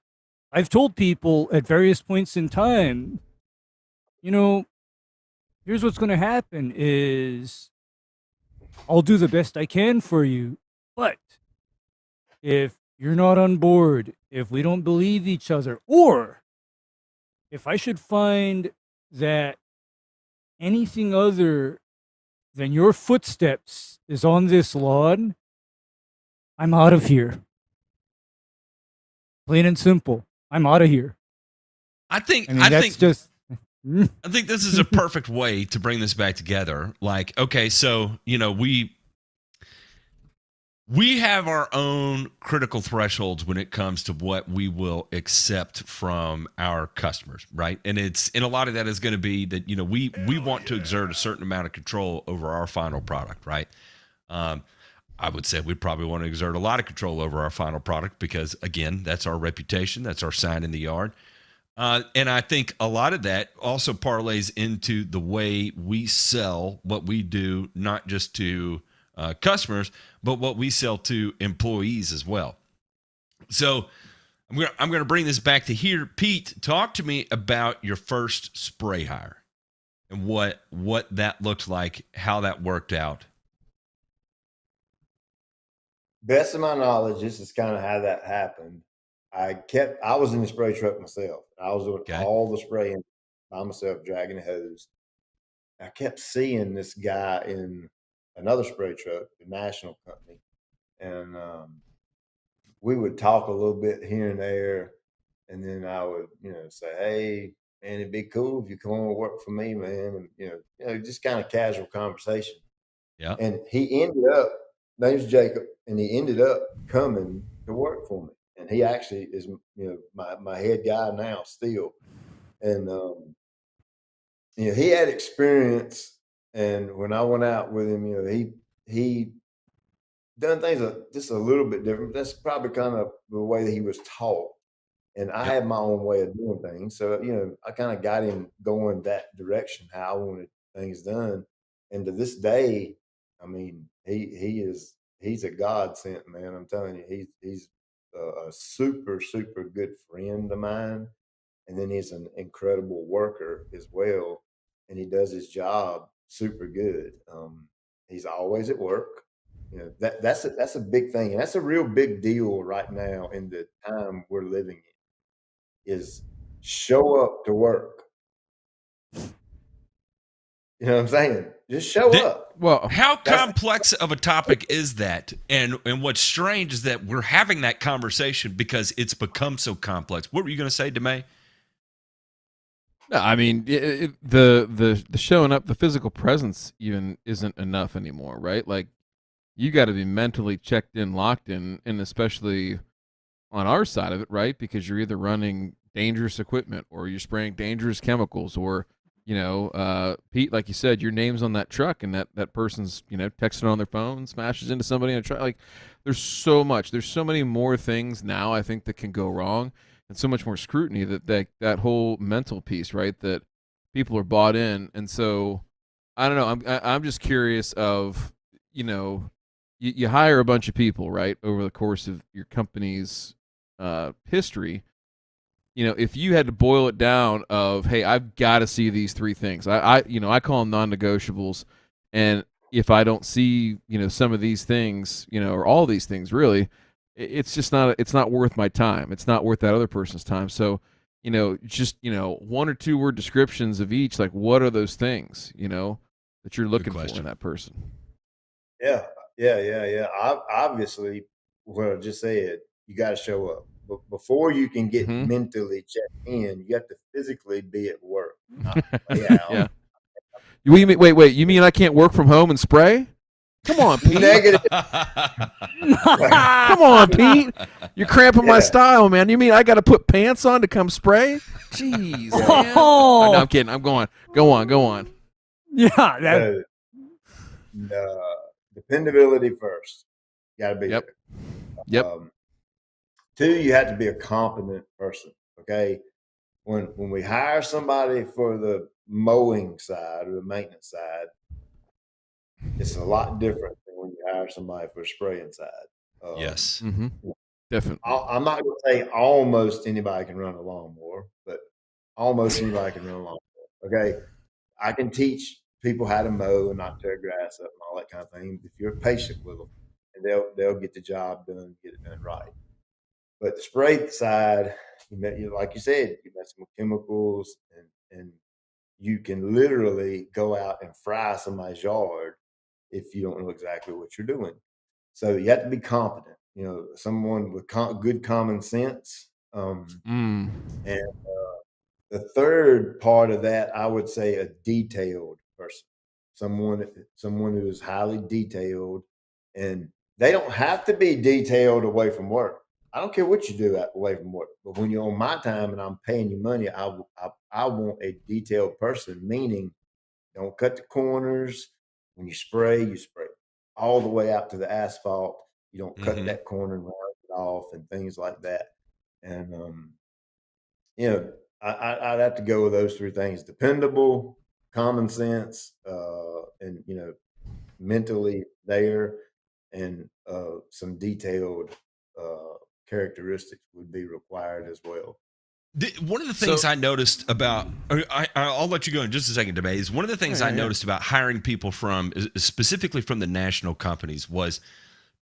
I've told people at various points in time, here's what's going to happen is I'll do the best I can for you. But if you're not on board, if we don't believe each other, or if I should find that anything other than your footsteps is on this lawn, I'm out of here. Plain and simple. I'm out of here. I think That's just. I think this is a perfect way to bring this back together. Like, okay, so we have our own critical thresholds when it comes to what we will accept from our customers, right? And a lot of that is going to be that we want to exert a certain amount of control over our final product, right? I would say we probably want to exert a lot of control over our final product because, again, that's our reputation, that's our sign in the yard. And I think a lot of that also parlays into the way we sell what we do, not just to customers, but what we sell to employees as well. So I'm going to bring this back to here. Pete, talk to me about your first spray hire and what that looked like, how that worked out. Best of my knowledge, this is kind of how that happened. I was in the spray truck myself. I was doing all the spraying by myself, dragging the hose. I kept seeing this guy in another spray truck, the national company, and we would talk a little bit here and there, and then I would, say, "Hey, man, it'd be cool if you come on and work for me, man," and just kind of casual conversation. Yeah. And he ended up, name's Jacob, and he ended up coming to work for me. And he actually is, my head guy now still. And, he had experience. And when I went out with him, he done things just a little bit different. That's probably kind of the way that he was taught. And I had my own way of doing things. So, I kind of got him going that direction, how I wanted things done. And to this day, I mean, he's a godsend, man. I'm telling you, he's a super, super good friend of mine. And then he's an incredible worker as well. And he does his job super good. He's always at work. That's a big thing. And that's a real big deal right now in the time we're living in, is show up to work. You know what I'm saying? Just show up. Well, how complex of a topic is that? And what's strange is that we're having that conversation because it's become so complex. What were you going to say, DeMay? No, I mean, the showing up, the physical presence even isn't enough anymore, right? Like, you got to be mentally checked in, locked in, and especially on our side of it, right? Because you're either running dangerous equipment or you're spraying dangerous chemicals, or Pete, like you said, your name's on that truck, and that person's texting on their phone, smashes into somebody in a truck. Like, there's so many more things now, I think, that can go wrong, and so much more scrutiny that whole mental piece, right? That people are bought in, and so I don't know. I'm just curious of you hire a bunch of people, right, over the course of your company's history. If you had to boil it down of, hey, I've got to see these three things. I call them non-negotiables, and if I don't see, some of these things, or all these things, really, it's just not. It's not worth my time. It's not worth that other person's time. So, just one or two word descriptions of each. Like, what are those things, that you're looking for in that person? Yeah. Obviously, what I just said, you got to show up. But before you can get mentally checked in, you have to physically be at work. Yeah. Wait. You mean I can't work from home and spray? Come on, Pete. Negative. Come on, Pete. You're cramping my style, man. You mean I got to put pants on to come spray? Jeez, man. No, I'm kidding. I'm going. Go on. Yeah. Dependability first. Got to be Yep. there. Yep. Two, you have to be a competent person. Okay. When we hire somebody for the mowing side or the maintenance side, it's a lot different than when you hire somebody for the spraying side. Yes. Definitely. I'm not going to say almost anybody can run a lawnmower, but almost anybody can run a lawnmower. Okay. I can teach people how to mow and not tear grass up and all that kind of thing. If you're patient with them, and they'll get the job done, get it done right. But the spray side, like you said, you mess with chemicals, and you can literally go out and fry somebody's yard if you don't know exactly what you're doing. So you have to be competent, someone with good common sense. And the third part of that, I would say, a detailed person, someone who is highly detailed, and they don't have to be detailed away from work. I don't care what you do away from work, but when you're on my time and I'm paying you money, I want a detailed person, meaning don't cut the corners. When you spray all the way out to the asphalt. You don't cut that corner and round it off and things like that. And, I'd have to go with those three things: dependable, common sense, and, mentally there, and some detailed characteristics would be required as well. One of the things I noticed about, I'll let you go in just a second, Debate, is one of the things I noticed about hiring people specifically from the national companies, was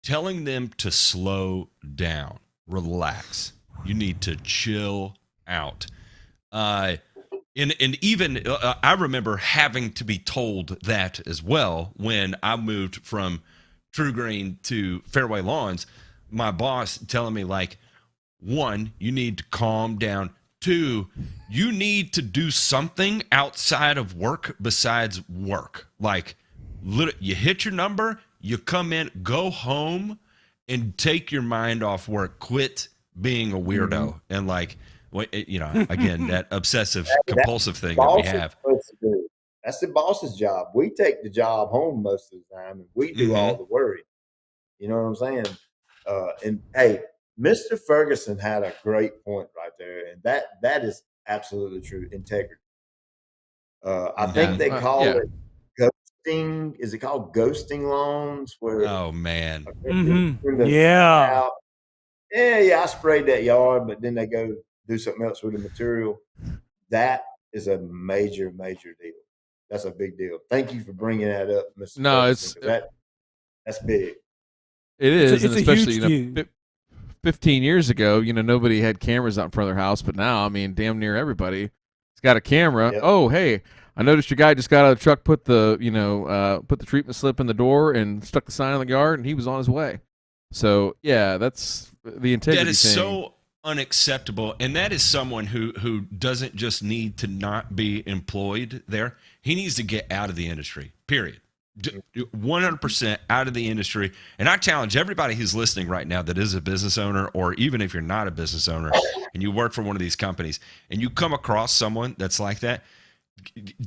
telling them to slow down, relax. You need to chill out. And even I remember having to be told that as well when I moved from True Green to Fairway Lawns. My boss telling me, like, one, you need to calm down. Two, you need to do something outside of work besides work. Like, you hit your number, you come in, go home, and take your mind off work. Quit being a weirdo. And, like, again, that obsessive compulsive thing that we have. That's the boss's job. We take the job home most of the time, and we do all the worry. You know what I'm saying? And hey, Mr. Ferguson had a great point right there, and that is absolutely true. Integrity. I think they call it ghosting. Is it called ghosting loans? Where, oh man, yeah. I sprayed that yard, but then they go do something else with the material. That is a major deal. That's a big deal. Thank you for bringing that up, Mr. No, Ferguson, that's big. It is, it's and especially 15 years ago, nobody had cameras out in front of their house, but now, I mean, damn near everybody's got a camera. Yep. Oh, hey, I noticed your guy just got out of the truck, put the treatment slip in the door, and stuck the sign on the yard, and he was on his way. So yeah, that's the integrity. That is thing. So unacceptable, and that is someone who doesn't just need to not be employed there. He needs to get out of the industry. Period. 100% out of the industry. And I challenge everybody who's listening right now that is a business owner, or even if you're not a business owner and you work for one of these companies and you come across someone that's like that,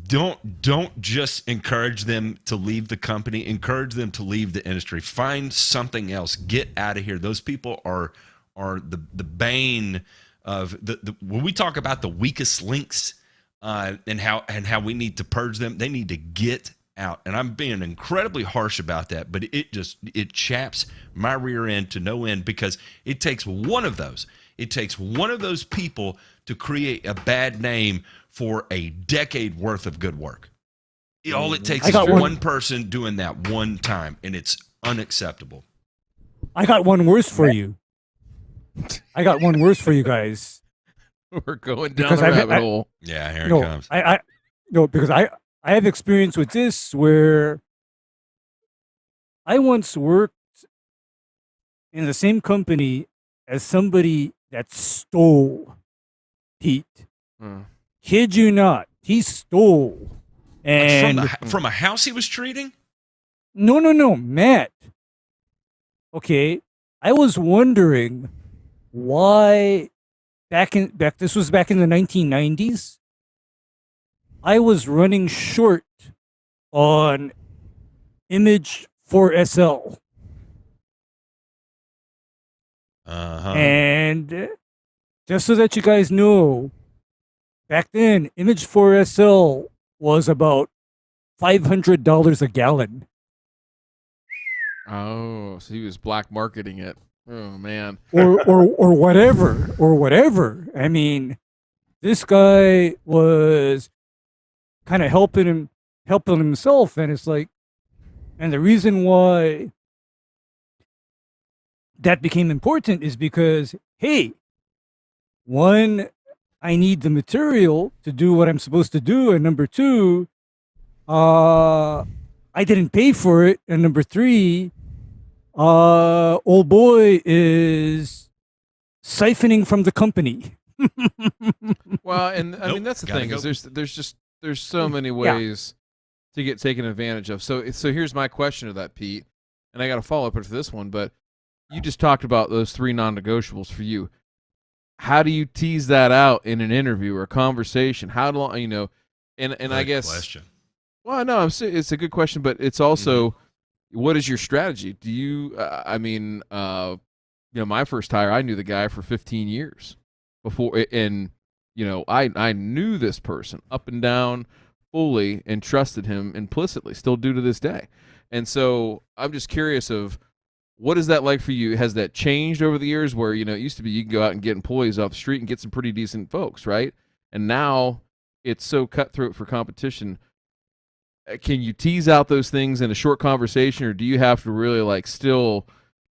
don't just encourage them to leave the company. Encourage them to leave the industry. Find something else. Get out of here. Those people are the bane of when we talk about the weakest links and how we need to purge them. They need to get out. And I'm being incredibly harsh about that, but it chaps my rear end to no end, because it takes one of those. It takes one of those people to create a bad name for a decade worth of good work. All it takes is one person doing that one time, and it's unacceptable. I got one worse for you. I got one worse for you guys. We're going down the rabbit hole. Yeah, here it comes. Because I have experience with this where I once worked in the same company as somebody that stole, Pete. Kid you not, he stole. And like from a house he was treating? No, Matt. Okay, I was wondering why this was back in the 1990s. I was running short on Image 4SL. And just so that you guys know, back then, Image 4SL was about $500 a gallon. Oh, so he was black marketing it. Oh man. or whatever. I mean, this guy was kind of helping himself, and it's like, and the reason why that became important is because, hey, one, I need the material to do what I'm supposed to do, and number two, I didn't pay for it, and number three, old boy is siphoning from the company. Well, and I mean that's the thing, is there's so many ways to get taken advantage of. So here's my question to that, Pete, and I got to follow up after this one. But you just talked about those 3 non-negotiables for you. How do you tease that out in an interview or a conversation? How long, and I guess question. Well, no, it's a good question, but it's also what is your strategy? Do you? My first hire, I knew the guy for 15 years before, and I knew this person up and down fully and trusted him implicitly, still do to this day. And so I'm just curious of what is that like for you? Has that changed over the years where, it used to be you can go out and get employees off the street and get some pretty decent folks, right? And now it's so cutthroat for competition. Can you tease out those things in a short conversation, or do you have to really still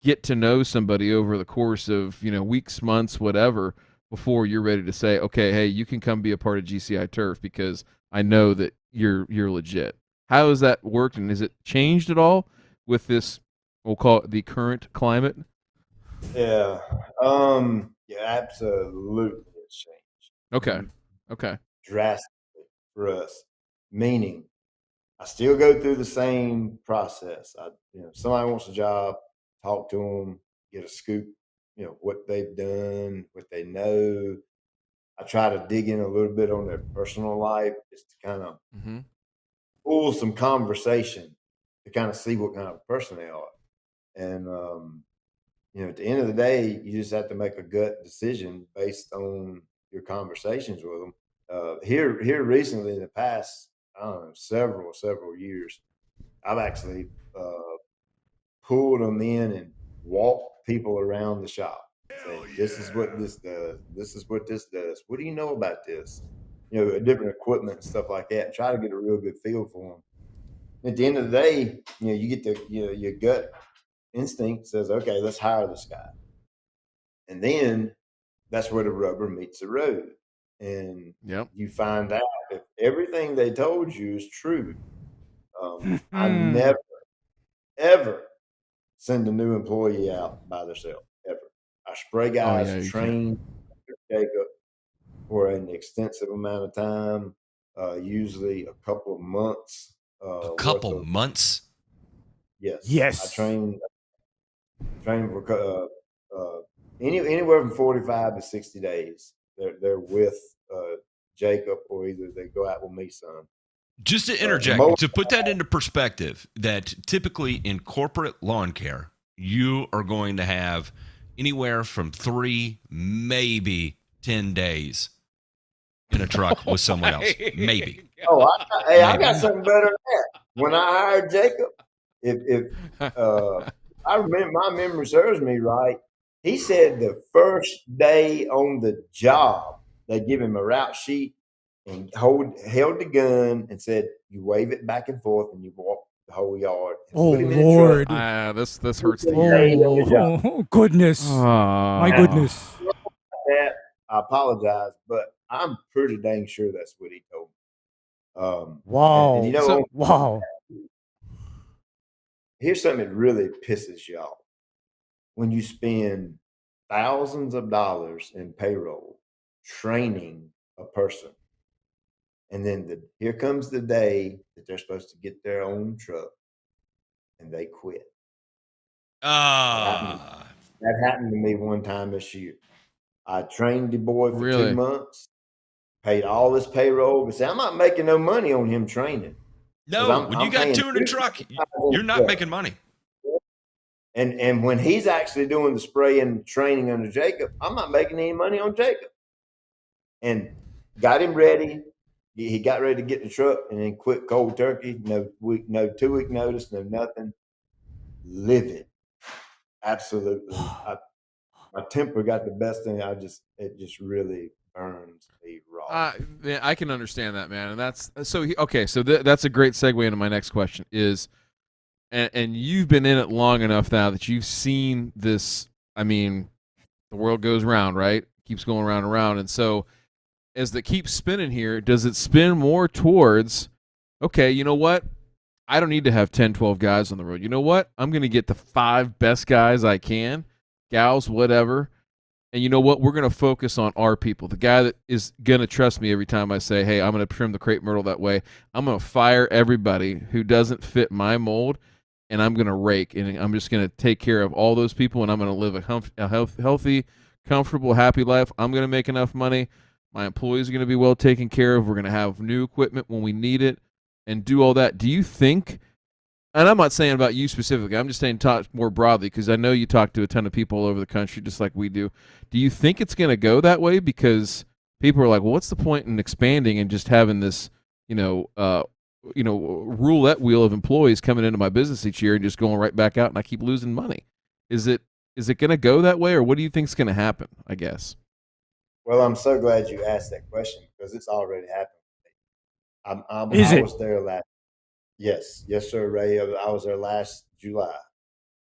get to know somebody over the course of, weeks, months, whatever, before you're ready to say, okay, hey, you can come be a part of GCI Turf because I know that you're legit. How has that worked, and has it changed at all with this, we'll call it the current climate? Yeah. Absolutely it's changed. Okay. Drastically for us. Meaning, I still go through the same process. Somebody wants a job, talk to them, get a scoop, what they've done, what they know. I try to dig in a little bit on their personal life just to kind of pull some conversation to kind of see what kind of person they are. And, at the end of the day, you just have to make a gut decision based on your conversations with them. Here recently in the past, I don't know, several years, I've actually pulled them in and walked people around the shop. Saying, this is what this does. This is what this does. What do you know about this? Different equipment and stuff like that. And try to get a real good feel for them. At the end of the day, you get your gut instinct says, okay, let's hire this guy. And then that's where the rubber meets the road. And you find out if everything they told you is true. I never, ever send a new employee out by themselves, ever. I spray guys trained Jacob for an extensive amount of time, usually a couple of months. Months? Yes. I train for anywhere from 45 to 60 days. They're with Jacob, or either they go out with me, son. Just to interject, to put that into perspective, that typically in corporate lawn care, you are going to have anywhere from 3, maybe 10 days in a truck with someone else. Maybe. I got something better than that. when I hired Jacob, if I remember my memory serves me right, he said the first day on the job they give him a route sheet and held the gun and said you wave it back and forth and you walk the whole yard and Oh put him in the Lord! truck. This hurts to hear. Oh goodness! My goodness! That I apologize, but I'm pretty dang sure that's what he told me. Wow! And you know, So- Wow! here's something that really pisses you off. When you spend thousands of dollars in payroll training a person, and then here comes the day that they're supposed to get their own truck and they quit. Ah. That happened to me one time this year. I trained the boy for Really? 2 months, paid all his payroll, but say I'm not making no money on him training. No, when you got paying two in a truck, you're not making money. And when he's actually doing the spray and training under Jacob, I'm not making any money on Jacob. And got him ready. He got ready to get in the truck and then quit cold turkey. No 2-week notice, no nothing. Livid. Absolutely. My temper got the best thing. It just really burns me raw. Yeah, I can understand that, man, and that's so. Okay, so that's a great segue into my next question. And you've been in it long enough now that you've seen this. I mean, the world goes round, right? Keeps going round and round, and so as it keeps spinning here, does it spin more towards? Okay, you know what? I don't need to have 10, 12 guys on the road. You know what? I'm going to get the 5 best guys I can, gals, whatever. And you know what? We're going to focus on our people. The guy that is going to trust me every time I say, hey, I'm going to trim the crepe myrtle that way. I'm going to fire everybody who doesn't fit my mold, and I'm going to rake. And I'm just going to take care of all those people, and I'm going to live a healthy, comfortable, happy life. I'm going to make enough money. My employees are going to be well taken care of. We're going to have new equipment when we need it and do all that. Do you think, and I'm not saying about you specifically, I'm just saying talk more broadly because I know you talk to a ton of people all over the country just like we do. Do you think it's going to go that way? Because people are like, well, what's the point in expanding and just having this, roulette wheel of employees coming into my business each year and just going right back out and I keep losing money? Is it going to go that way, or what do you think is going to happen, I guess? Well, I'm so glad you asked that question because it's already happened. I was there last. Yes, sir, Ray. I was there last July.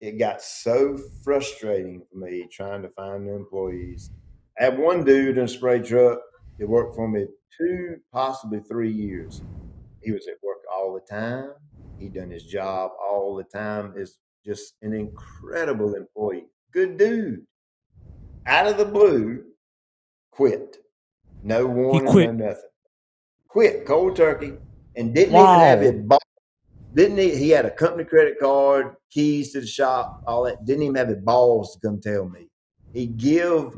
It got so frustrating for me trying to find new employees. I had one dude in a spray truck that worked for me 2, possibly 3 years. He was at work all the time. He done his job all the time. Is just an incredible employee. Good dude. Out of the blue, quit. No warning, quit. no nothing. Quit cold turkey and didn't even have it bought. Didn't he had a company credit card, keys to the shop, all that. Didn't even have the balls to come tell me. He give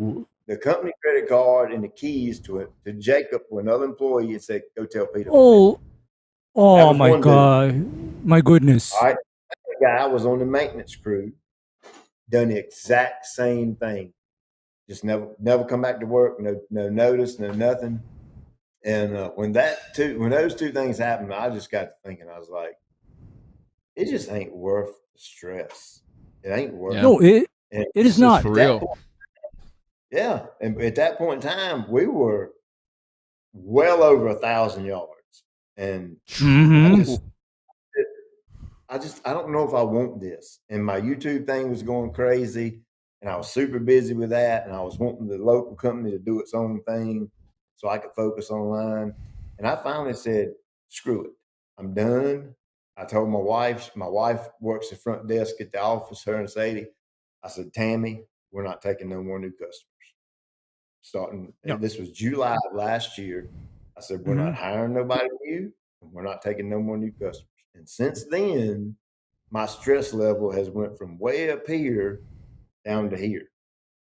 the company credit card and the keys to Jacob, to another employee, and said, "Go tell Peter." Oh my God! My goodness! All right, the guy was on the maintenance crew, done the exact same thing. Just never come back to work. No notice, no nothing. And when those two things happened, I just got to thinking. I was like, it just ain't worth the stress. It ain't worth. Yeah. No, it is not for real. Yeah, and at that point in time, we were well over 1,000 yards, and I don't know if I want this. And my YouTube thing was going crazy, and I was super busy with that, and I was wanting the local company to do its own thing so I could focus online. And I finally said, "Screw it, I'm done." I told my wife works the front desk at the office, her and Sadie. I said, "Tammy, we're not taking no more new customers." Starting, this was July of last year. I said, "We're not hiring nobody new, and we're not taking no more new customers." And since then, my stress level has went from way up here down to here.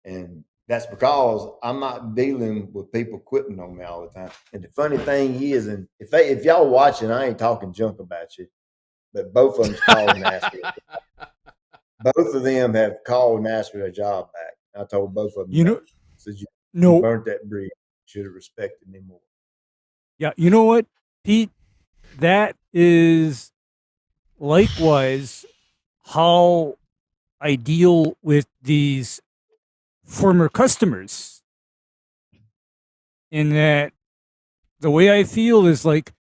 And that's because I'm not dealing with people quitting on me all the time. And the funny thing is, and if y'all watching, I ain't talking junk about you, but both of them called and asked me. Both of them have called and asked for their job back. I told both of them, you burnt that bridge. Should have respected me more. Yeah, you know what, Pete? That is likewise, how I deal with these former customers, in that the way I feel is like,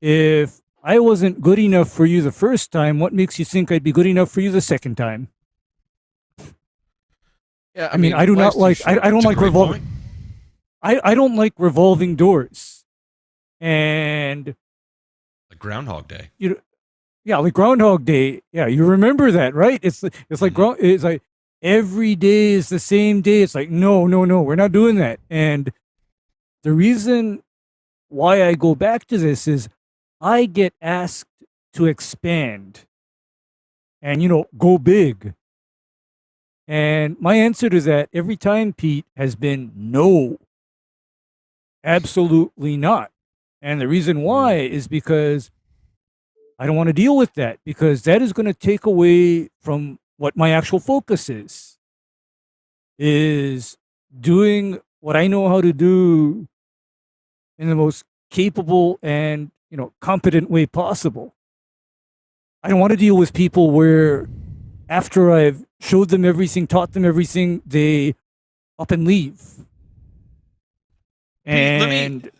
if I wasn't good enough for you the first time, what makes you think I'd be good enough for you the second time? Yeah, I mean, I do life's not too like. short. I don't It's a like great revolving. point. I don't like revolving doors, and Like Groundhog Day. you know, yeah, like Groundhog Day. Yeah, you remember that, right? It's like Mhm. it's like every day is the same day. It's like, no, no, no, we're not doing that. And the reason why I go back to this is I get asked to expand and, go big. And my answer to that every time, Pete, has been no, absolutely not. And the reason why is because I don't want to deal with that, because that is going to take away from what my actual focus is doing what I know how to do in the most capable and, competent way possible. I don't want to deal with people where after I've showed them everything, taught them everything, they up and leave. Pete, let me And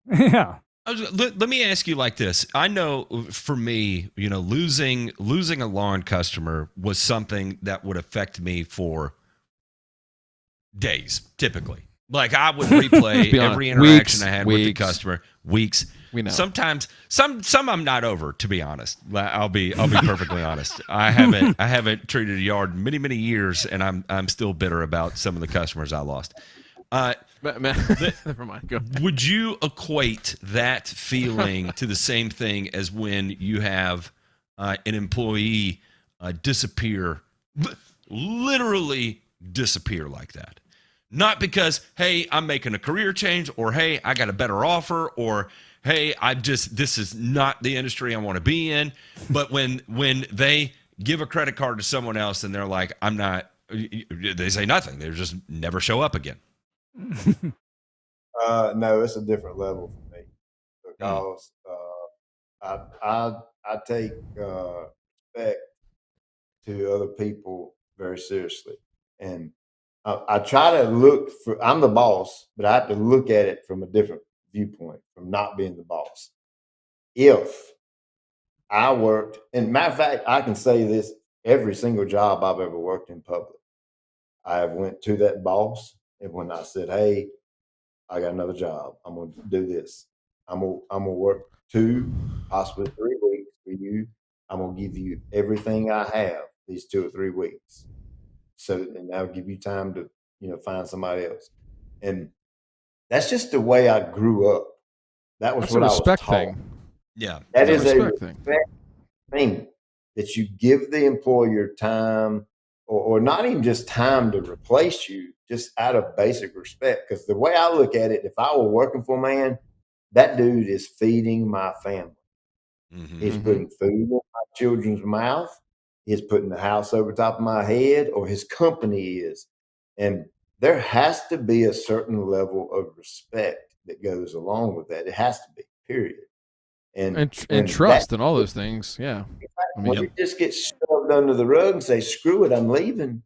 yeah. let me ask you like this. I know for me, losing a lawn customer was something that would affect me for days, typically. Like I would replay be every honest. interaction Weeks, I had with the weeks. customer. Weeks. We know. Sometimes some I'm not over, to be honest. I'll be perfectly honest. I haven't treated a yard in many, many years, and I'm still bitter about some of the customers I lost. Never mind. Go ahead. Would you equate that feeling to the same thing as when you have an employee disappear, literally disappear like that? Not because, hey, I'm making a career change, or hey, I got a better offer, or hey, this is not the industry I want to be in. But when they give a credit card to someone else and they're like, I'm not, they say nothing. They just never show up again. No, it's a different level for me because I take respect to other people very seriously, and I try to look for. I'm the boss, but I have to look at it from a different viewpoint, from not being the boss. If I worked, and matter of fact, I can say this: every single job I've ever worked in public, I have went to that boss, and when I said, "Hey, I got another job. I'm gonna do this. I'm gonna work 2, possibly 3 weeks for you. I'm gonna give you everything I have these 2 or 3 weeks. So, and that'll give you time to, find somebody else." And that's just the way I grew up. That was That's a what I was respect taught. thing. Yeah. That It's is a a respect thing. respect thing, that you give the employer time, or not even just time to replace you, just out of basic respect. Because the way I look at it, if I were working for a man, that dude is feeding my family. Mm-hmm. He's putting food in my children's mouth. He's putting the house over top of my head, or his company is. And there has to be a certain level of respect that goes along with that. It has to be, period. And And when that trust and all those things. Yeah. I when mean, it just gets shoved under the rug and say, "Screw it, I'm leaving,"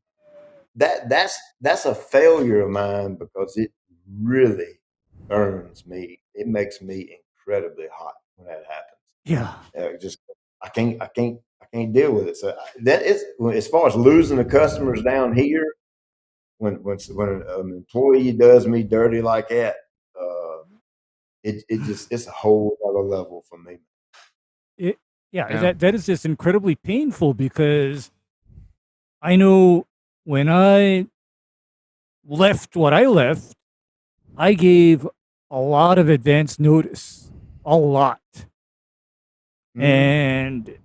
that's a failure of mine, because it really burns me. It makes me incredibly hot when that happens. Yeah. Just I can't deal with it. So that is, as far as losing the customers down here. When an employee does me dirty like that, it's a whole other level for me. It, yeah, Yeah. that is just incredibly painful, because I know when I left what I left, I gave a lot of advance notice, a lot. And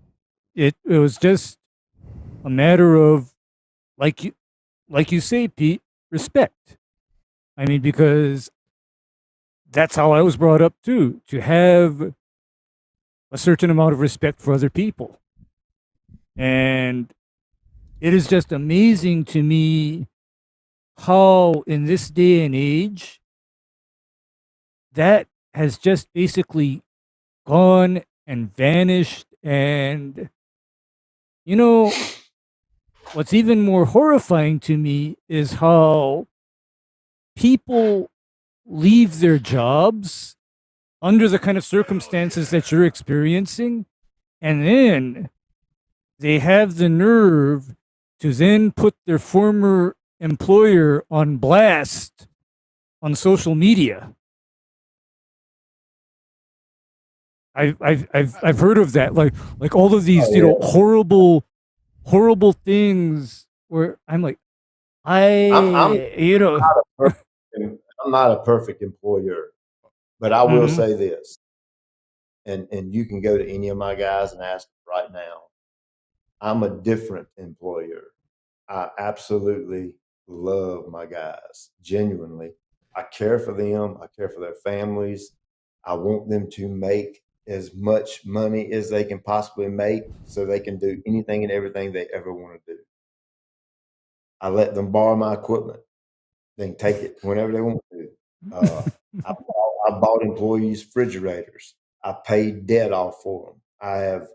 it was just a matter of, like you say, Pete, respect. I mean, because that's how I was brought up too, to have a certain amount of respect for other people. And it is just amazing to me how, in this day and age, that has just basically gone and vanished And, you know, what's even more horrifying to me is how people leave their jobs under the kind of circumstances that you're experiencing, and then they have the nerve to then put their former employer on blast on social media. I've heard of that, like all of these, horrible things where I'm like, I'm you know, I'm not a perfect employer, but I will Mhm. say this, and you can go to any of my guys and ask right now. I'm a different employer. I absolutely love my guys, genuinely. I care for them. I care for their families. I want them to make as much money as they can possibly make so they can do anything and everything they ever want to do. I let them borrow my equipment. They can take it whenever they want to. I bought employees refrigerators. I paid debt off for them. I have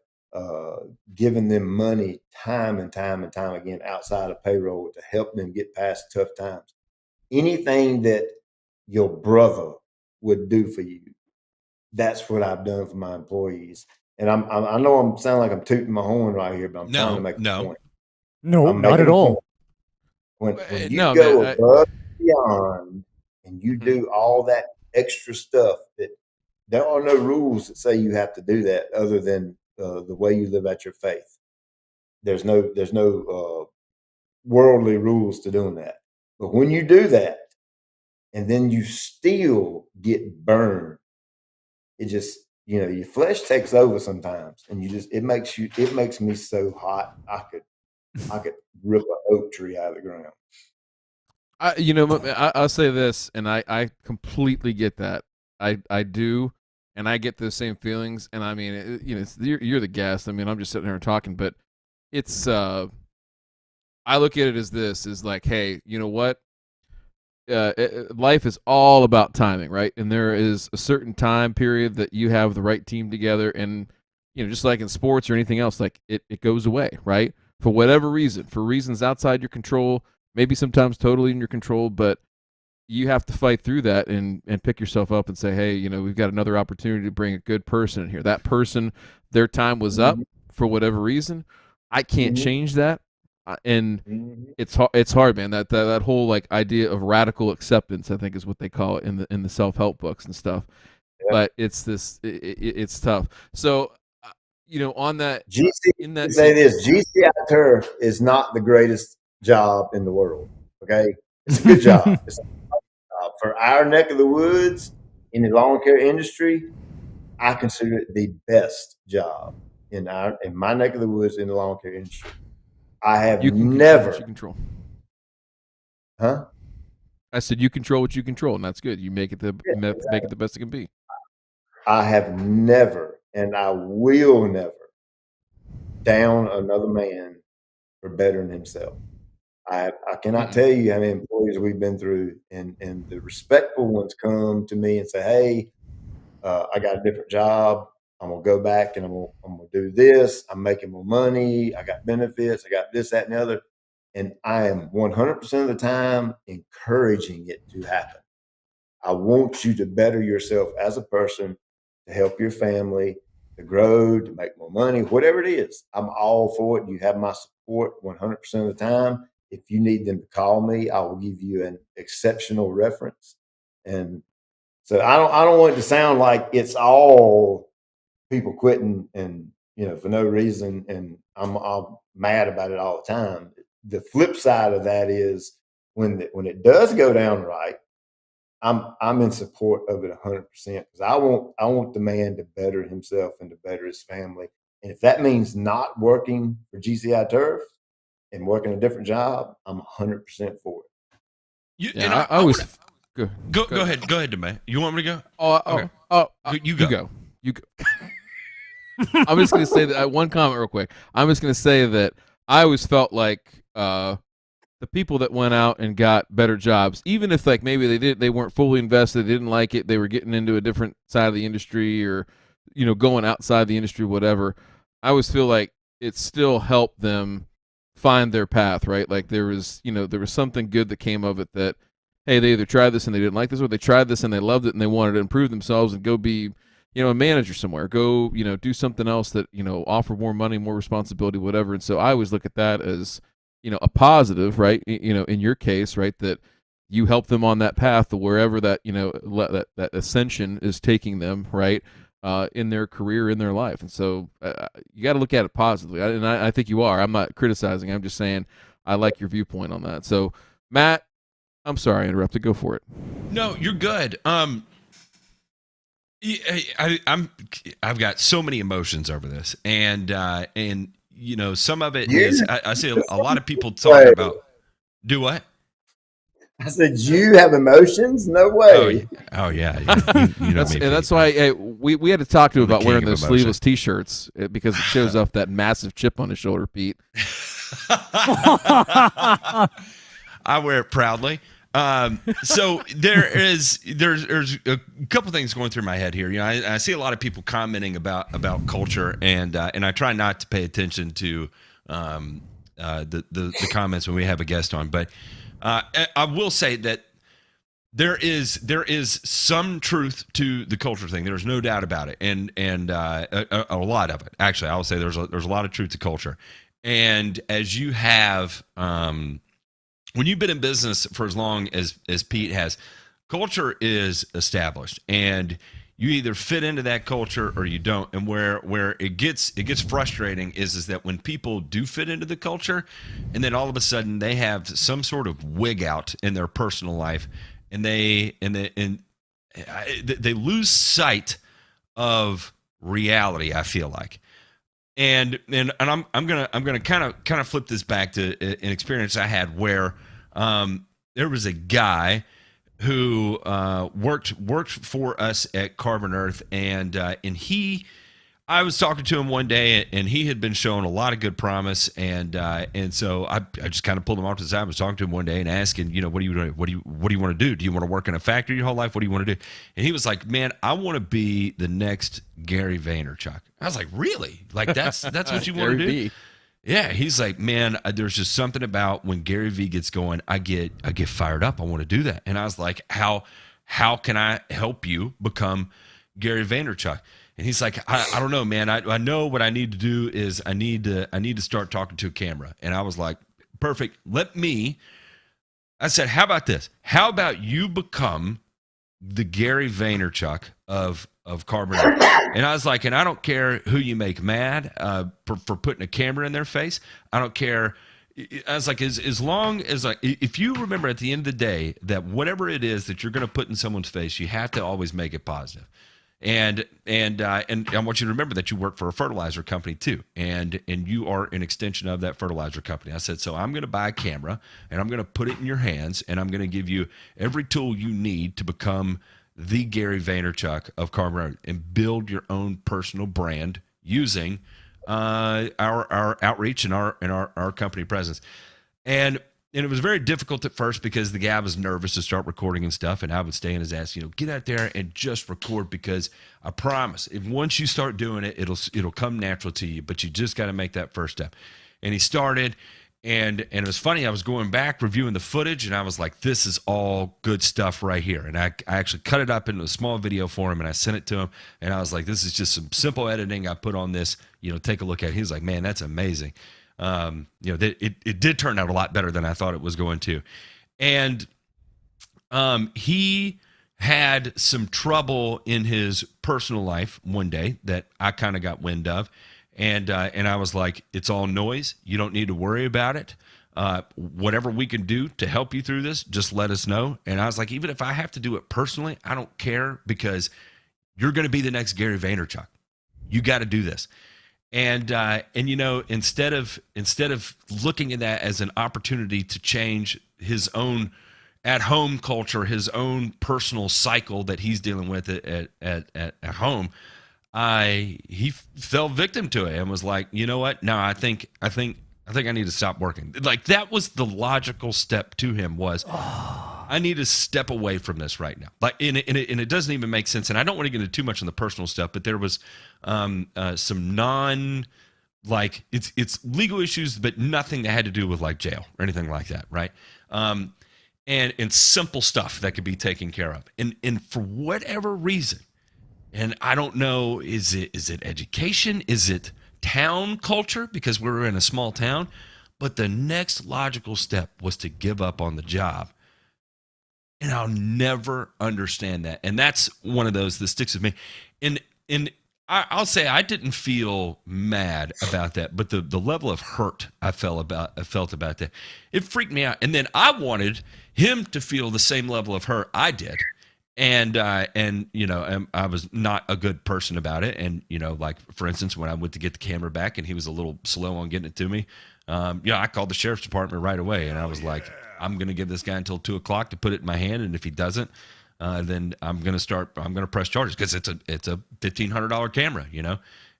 given them money time and time and time again outside of payroll to help them get past tough times. Anything that your brother would do for you, that's what I've done for my employees. And I know I'm sound like I'm tooting my horn right here, but I'm trying to make a point. No, I'm not making at a point. all. When you No, go man. above and beyond and you Mhm. do all that extra stuff, that there are no rules that say you have to do that other than the way you live out your faith. There's no worldly rules to doing that. But when you do that and then you still get burned, it just, your flesh takes over sometimes, and it makes me so hot. I could rip an oak tree out of the ground. I'll say this, and I completely get that. I do, and I get those same feelings. And I mean, you're the guest. I mean, I'm just sitting here and talking, but it's I look at it as this: is like, hey, you know what? Life is all about timing, right? And there is a certain time period that you have the right team together, and just like in sports or anything else, like it goes away, right? For whatever reason, for reasons outside your control, maybe sometimes totally in your control, but you have to fight through that and pick yourself up and say, hey, we've got another opportunity to bring a good person in here. That person, their time was up for whatever reason. I can't change that, and it's hard, man. That whole like idea of radical acceptance, I think, is what they call it in the self help books and stuff. Yeah. But it's tough. So, on that, in that say this: GCI turf is not the greatest job in the world. Okay, it's a good job. It's a good job. For our neck of the woods in the lawn care industry, I consider it the best job in my neck of the woods in the lawn care industry. I have you can never, control. huh? I said you control what you control, and that's good. You make it make it the best it can be. I have never, and I will never down another man for bettering himself. I cannot tell you how many employees we've been through, and the respectful ones come to me and say, "Hey, I got a different job. I'm gonna go back and I'm gonna do this. I'm making more money. I got benefits. I got this, that, and the other." And I am 100% of the time encouraging it to happen. I want you to better yourself as a person, to help your family, to grow, to make more money, whatever it is. I'm all for it. You have my support 100% of the time. If you need them to call me, I will give you an exceptional reference. And so I don't want it to sound like it's all people quitting and for no reason, and I'm mad about it all the time. The flip side of that is when it does go down right, I'm in support of it 100% because I want the man to better himself and to better his family. And if that means not working for GCI Turf and working a different job, I'm 100% for it. I always go ahead, Demay. You want me to go? Okay. You go. I'm just gonna say that one comment real quick. I'm just gonna say that I always felt like the people that went out and got better jobs, even if like maybe they weren't fully invested, they didn't like it, they were getting into a different side of the industry or going outside the industry, whatever. I always feel like it still helped them find their path, right? Like there was something good that came of it that, hey, they either tried this and they didn't like this, or they tried this and they loved it and they wanted to improve themselves and go be, a manager somewhere, go, do something else that, offer more money, more responsibility, whatever. And so I always look at that as, a positive, right? In your case, right, that you help them on that path to wherever that, that ascension is taking them, right? In their career, in their life. And so you got to look at it positively. And I think you are. I'm not criticizing. I'm just saying I like your viewpoint on that. So, Matt, I'm sorry I interrupted. Go for it. No, you're good. I've got so many emotions over this, and some of it is I see a lot of people talking about. Do what? I said, you have emotions? No way. Oh yeah. That's why we had to talk to him about wearing those sleeveless T-shirts because it shows off that massive chip on his shoulder, Pete. I wear it proudly. So there's a couple things going through my head here. I see a lot of people commenting about culture, and I try not to pay attention to the comments when we have a guest on, but I will say that there is some truth to the culture thing. There's no doubt about it, and a lot of it. Actually, I will say there's a lot of truth to culture, and as you have. When you've been in business for as long as Pete has, culture is established, and you either fit into that culture or you don't. And where it gets frustrating is that when people do fit into the culture, and then all of a sudden they have some sort of wig out in their personal life, and they lose sight of reality. I feel like. And I'm gonna kind of flip this back to an experience I had where there was a guy who worked for us at Carbon Earth, and I was talking to him one day, and he had been showing a lot of good promise, and so I just kind of pulled him off to the side. I was talking to him one day and asking, what do you want to do? Do you want to work in a factory your whole life? What do you want to do? And he was like, man, I want to be the next Gary Vaynerchuk. I was like, really? Like that's what you want to do? V. Yeah, he's like, man, there's just something about when Gary V gets going, I get fired up. I want to do that. And I was like, how can I help you become Gary Vaynerchuk? And he's like, I don't know, man. I know what I need to do is I need to start talking to a camera. And I was like, perfect. I said, how about this? How about you become the Gary Vaynerchuk of Carbon Earth? And I was like, and I don't care who you make mad for putting a camera in their face. I don't care. I was like, as long as if you remember at the end of the day that whatever it is that you're going to put in someone's face, you have to always make it positive. And I want you to remember that you work for a fertilizer company too, and you are an extension of that fertilizer company. I said, so I'm going to buy a camera and I'm going to put it in your hands, and I'm going to give you every tool you need to become the Gary Vaynerchuk of Carbon Earth and build your own personal brand using our outreach and our company presence. And it was very difficult at first because the guy was nervous to start recording and stuff, and I would stay in his ass, get out there and just record, because I promise, if once you start doing it, it'll come natural to you, but you just got to make that first step. And he started, and it was funny. I was going back reviewing the footage, and I was like, this is all good stuff right here. And I actually cut it up into a small video for him, and I sent it to him, and I was like, this is just some simple editing I put on this. Take a look at it. He was like, man, that's amazing. It did turn out a lot better than I thought it was going to. And he had some trouble in his personal life one day that I kind of got wind of. And I was like, it's all noise. You don't need to worry about it. Whatever we can do to help you through this, just let us know. And I was like, even if I have to do it personally, I don't care, because you're going to be the next Gary Vaynerchuk. You got to do this. And instead of looking at that as an opportunity to change his own at-home culture, his own personal cycle that he's dealing with at home, he fell victim to it and was like, you know what? No, I think I need to stop working. Like, that was the logical step to him was, I need to step away from this right now. Like, and it doesn't even make sense. And I don't want to get into too much on the personal stuff, but there was some like it's legal issues, but nothing that had to do with like jail or anything like that, right? And simple stuff that could be taken care of. And for whatever reason, and I don't know, is it education? Is it town culture because we're in a small town? But the next logical step was to give up on the job. And I'll never understand that. And that's one of those that sticks with me. And I'll say I didn't feel mad about that, but the level of hurt I felt about that, it freaked me out. And then I wanted him to feel the same level of hurt I did. And I was not a good person about it. And like for instance, when I went to get the camera back and he was a little slow on getting it to me, I called the sheriff's department right away, and I was like, I'm going to give this guy until 2:00 to put it in my hand, and if he doesn't, then I'm going to press charges because it's a $1,500 camera,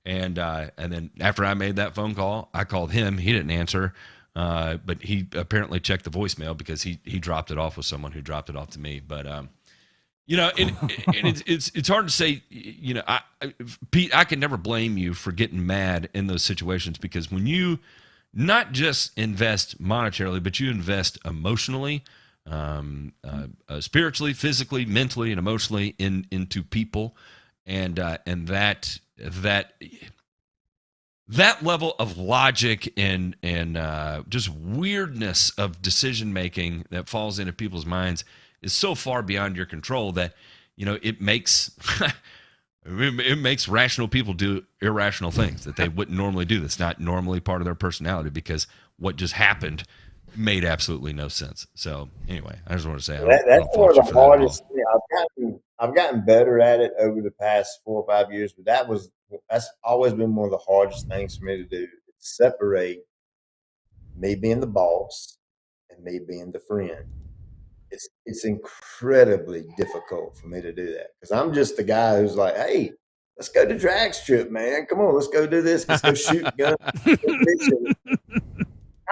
and then after I made that phone call, I called him. He didn't answer, but he apparently checked the voicemail because he dropped it off with someone who dropped it off to me. But and it's hard to say, Pete, I can never blame you for getting mad in those situations because when you not just invest monetarily, but you invest emotionally, spiritually, physically, mentally, and emotionally into people, and that level of logic and just weirdness of decision making that falls into people's minds is so far beyond your control that it makes it makes rational people do irrational things that they wouldn't normally do. That's not normally part of their personality because what just happened made absolutely no sense. So anyway, I just want to say that's one of the hardest things. I've gotten better at it over the past 4 or 5 years, but that's always been one of the hardest things for me to do. Separate me being the boss and me being the friend. It's incredibly difficult for me to do that because I'm just the guy who's like, hey, let's go to drag strip, man. Come on, let's go do this. Let's go shoot guns. I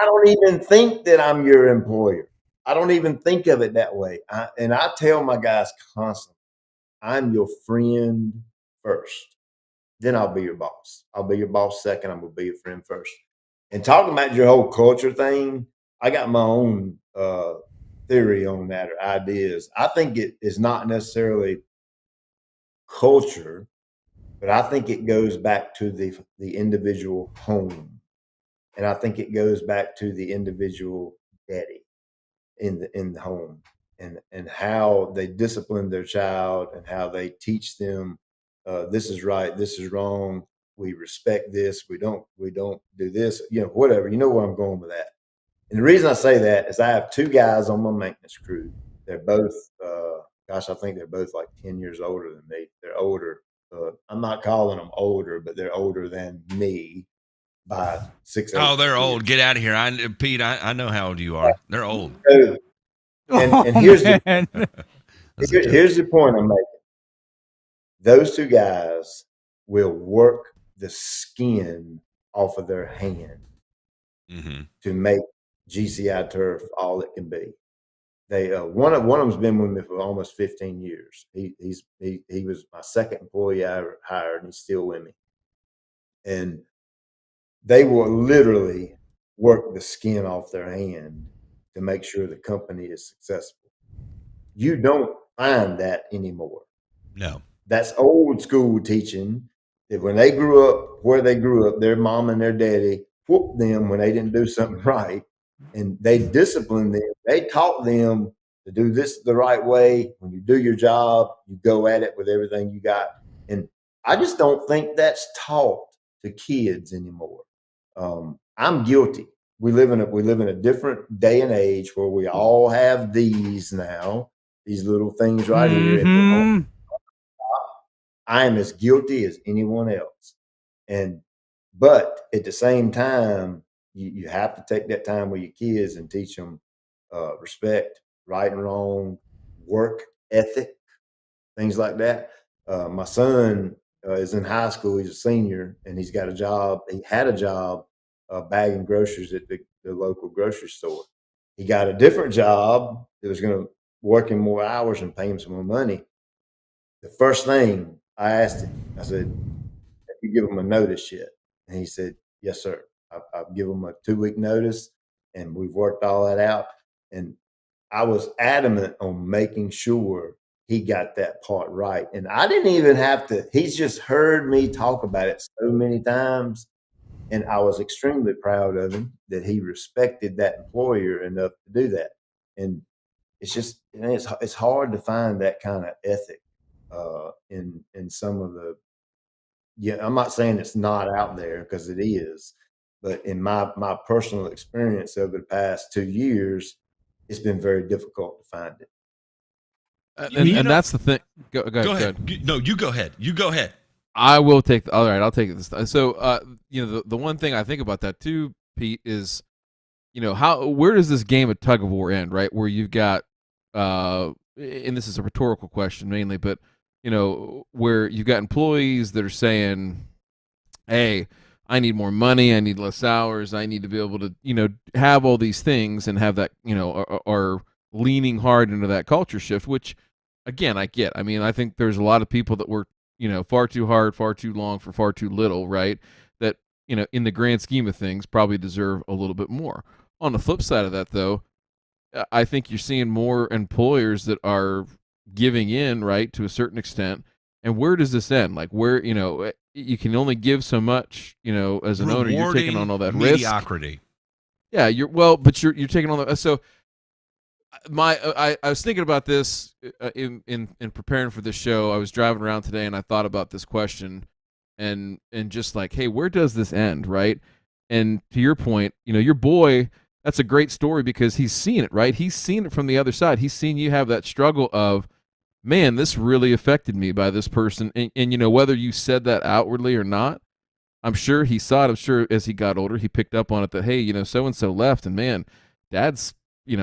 don't even think that I'm your employer. I don't even think of it that way. And I tell my guys constantly, I'm your friend first. Then I'll be your boss. I'll be your boss second. I'm going to be your friend first. And talking about your whole culture thing, I got my own theory on that or ideas. I think it is not necessarily culture, but I think it goes back to the individual home. And I think it goes back to the individual daddy in the home and how they discipline their child and how they teach them this is right, this is wrong, we respect this, we don't do this, whatever. You know where I'm going with that. And the reason I say that is I have 2 guys on my maintenance crew. They're both I think they're both like 10 years older than me. They're older. I'm not calling them older, but they're older than me by 6 Oh, they're years. old. Get out of here. Pete, I know how old you are. They're old. And here's the point I'm making. Those 2 guys will work the skin off of their hand to make GCI turf all it can be. They one of them's been with me for almost 15 years. He was my second employee I ever hired, and he's still with me. And they will literally work the skin off their hand to make sure the company is successful. You don't find that anymore. No. That's old school teaching that when they grew up where they grew up, their mom and their daddy whooped them when they didn't do something right. And they disciplined them. They taught them to do this the right way. When you do your job, you go at it with everything you got. And I just don't think that's taught to kids anymore. I'm guilty. We live in a different day and age where we all have these now, these little things right here. I am as guilty as anyone else. But at the same time, you have to take that time with your kids and teach them respect, right and wrong, work ethic, things like that. My son is in high school. He's a senior, and he's got a job. He had a job bagging groceries at the local grocery store. He got a different job that was going to work him more hours and pay him some more money. The first thing I asked him, I said, "Have you given him a notice yet?" And he said, yes, sir. I've given him a 2-week notice, and we've worked all that out. And I was adamant on making sure he got that part right. And I didn't even have to, he's just heard me talk about it so many times. And I was extremely proud of him that he respected that employer enough to do that. And it's just, it's hard to find that kind of ethic in some of the, I'm not saying it's not out there, because it is, but in my personal experience over the past 2 years, it's been very difficult to find it. And that's the thing. Go ahead. No, you go ahead. You go ahead. I will take. All right, I'll take it this time. So, the one thing I think about that too, Pete, is, where does this game of tug of war end, right? Where you've got, and this is a rhetorical question mainly, but where you've got employees that are saying, "Hey, I need more money. I need less hours. I need to be able to, have all these things," and have that, are leaning hard into that culture shift, which, again, I get. I mean, I think there's a lot of people that work, far too hard, far too long for far too little, right? That, in the grand scheme of things, probably deserve a little bit more. On the flip side of that, though, I think you're seeing more employers that are giving in, right, to a certain extent. And where does this end? Like, where, you can only give so much, as an owner, you're taking on all that mediocrity. Risk. Yeah, but you're taking on the, so I was thinking about this in preparing for this show. I was driving around today and I thought about this question and just like, hey, where does this end, right? And to your point, your boy, that's a great story because he's seen it, right? He's seen it from the other side. He's seen you have that struggle of, man, this really affected me by this person. And whether you said that outwardly or not, I'm sure he saw it. I'm sure as he got older, he picked up on it that, hey, so-and-so left and, man, dad's,